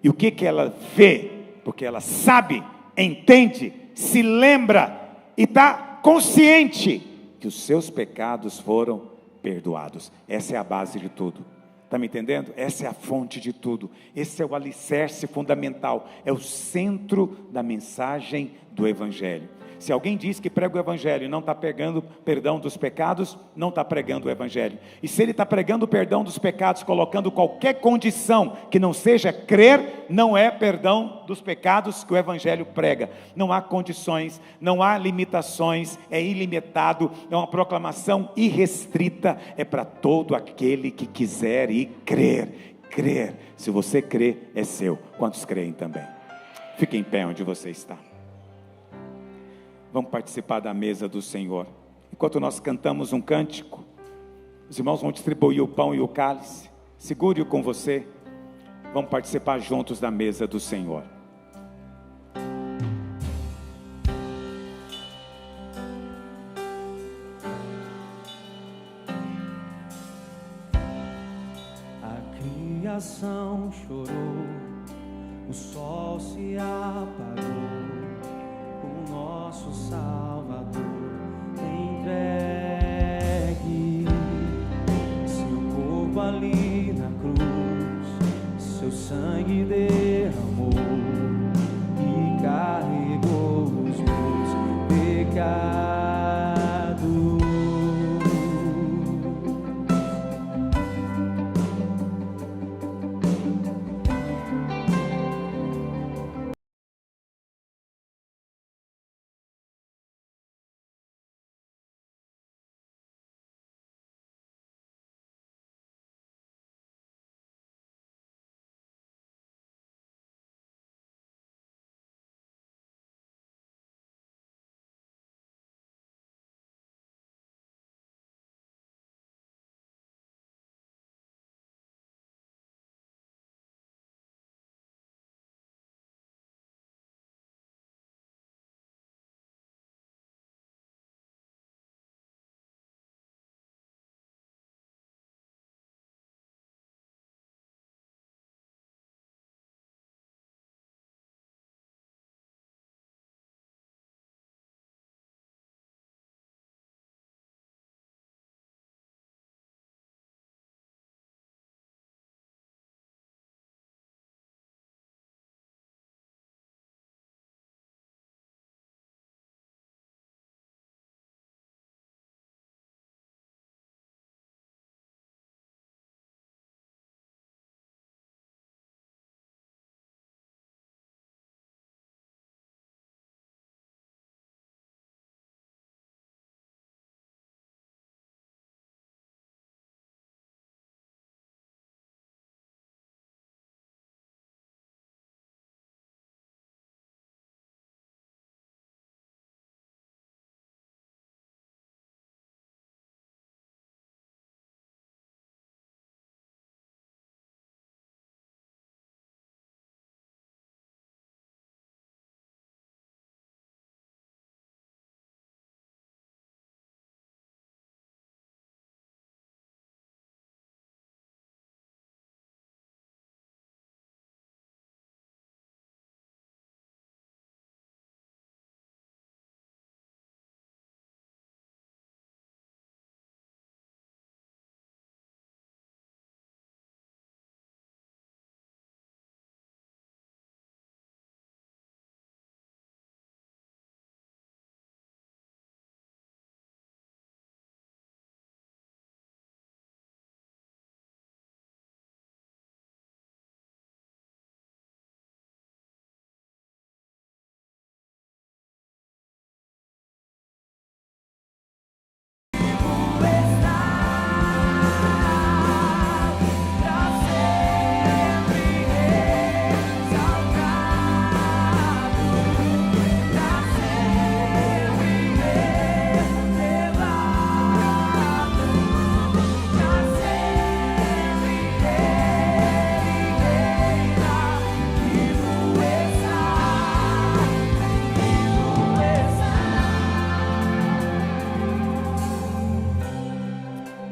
e o que ela vê? Porque ela sabe, entende, se lembra e está consciente que os seus pecados foram perdoados. Essa é a base de tudo. Está me entendendo? Essa é a fonte de tudo. Esse é o alicerce fundamental. É o centro da mensagem do Evangelho. Se alguém diz que prega o Evangelho e não está pregando perdão dos pecados, não está pregando o Evangelho. E se ele está pregando o perdão dos pecados, colocando qualquer condição que não seja crer, não é perdão dos pecados que o Evangelho prega. Não há condições, não há limitações, é ilimitado, é uma proclamação irrestrita, é para todo aquele que quiser e crer. Crer, se você crer, é seu. Quantos creem também? Fique em pé onde você está. Vamos participar da mesa do Senhor. Enquanto nós cantamos um cântico, os irmãos vão distribuir o pão e o cálice. Segure-o com você. Vamos participar juntos da mesa do Senhor. A criação chorou, o sol se apagou, o nosso Salvador entregue, seu corpo ali na cruz, seu sangue derramou e carregou os meus pecados.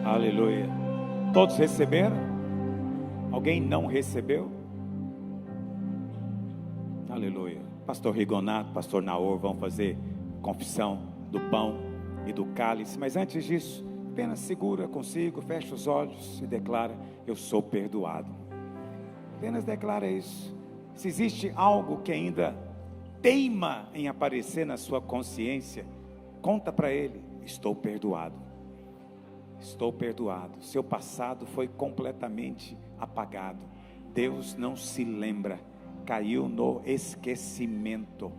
Aleluia. Todos receberam? Alguém não recebeu? Aleluia. Pastor Rigonato, pastor Naor vão fazer confissão do pão e do cálice. Mas antes disso, apenas segura consigo, fecha os olhos e declara: eu sou perdoado. Apenas declara isso. Se existe algo que ainda teima em aparecer na sua consciência, conta para Ele: estou perdoado. Estou perdoado. Seu passado foi completamente apagado. Deus não se lembra. Caiu no esquecimento.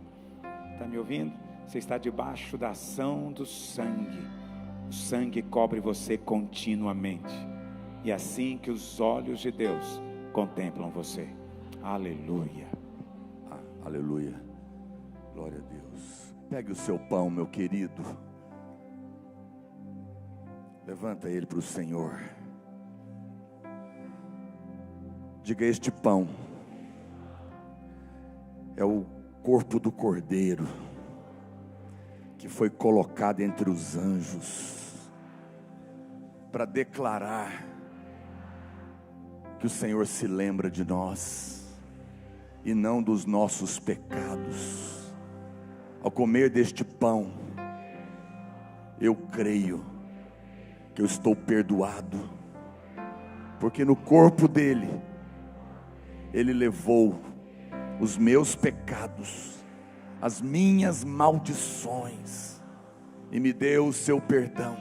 Está me ouvindo? Você está debaixo da ação do sangue. O sangue cobre você continuamente. E é assim que os olhos de Deus contemplam você. Aleluia. Aleluia. Glória a Deus. Pegue o seu pão, meu querido. Levanta ele para o Senhor. Diga: este pão é o corpo do Cordeiro que foi colocado entre os anjos para declarar que o Senhor se lembra de nós e não dos nossos pecados. Ao comer deste pão, eu creio que eu estou perdoado, porque no corpo dele, ele levou os meus pecados, as minhas maldições, e me deu o seu perdão,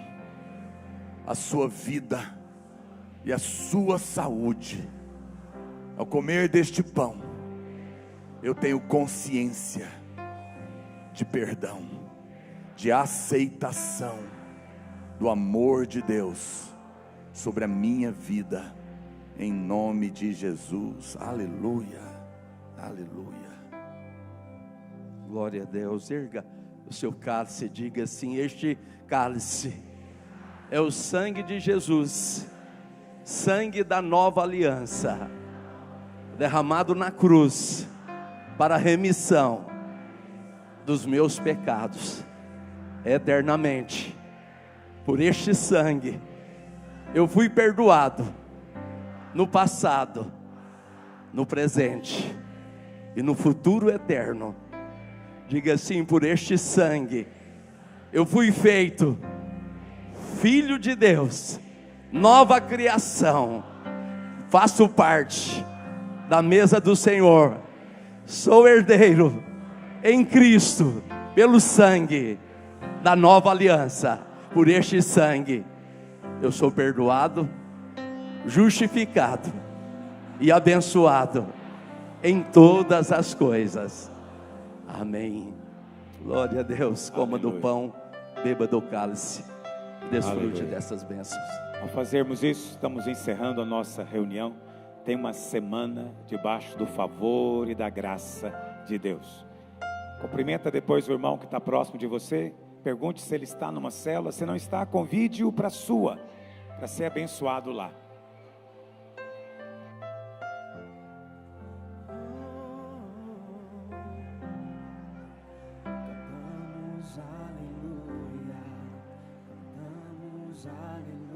a sua vida e a sua saúde. Ao comer deste pão, eu tenho consciência de perdão, de aceitação do amor de Deus sobre a minha vida, em nome de Jesus. Aleluia, aleluia. Glória a Deus. Erga o seu cálice e diga assim: este cálice é o sangue de Jesus, sangue da nova aliança, derramado na cruz para a remissão dos meus pecados eternamente. Por este sangue eu fui perdoado no passado, no presente e no futuro eterno. Diga assim: por este sangue eu fui feito filho de Deus, nova criação, faço parte da mesa do Senhor, sou herdeiro em Cristo pelo sangue da nova aliança. Por este sangue eu sou perdoado, justificado e abençoado em todas as coisas. Amém. Glória a Deus. Coma do pão, beba do cálice, desfrute dessas bênçãos. Ao fazermos isso, estamos encerrando a nossa reunião. Tem uma semana debaixo do favor e da graça de Deus. Cumprimenta depois o irmão que está próximo de você. Pergunte se ele está numa célula. Se não está, convide-o para a sua, para ser abençoado lá. Cantamos aleluia, cantamos aleluia.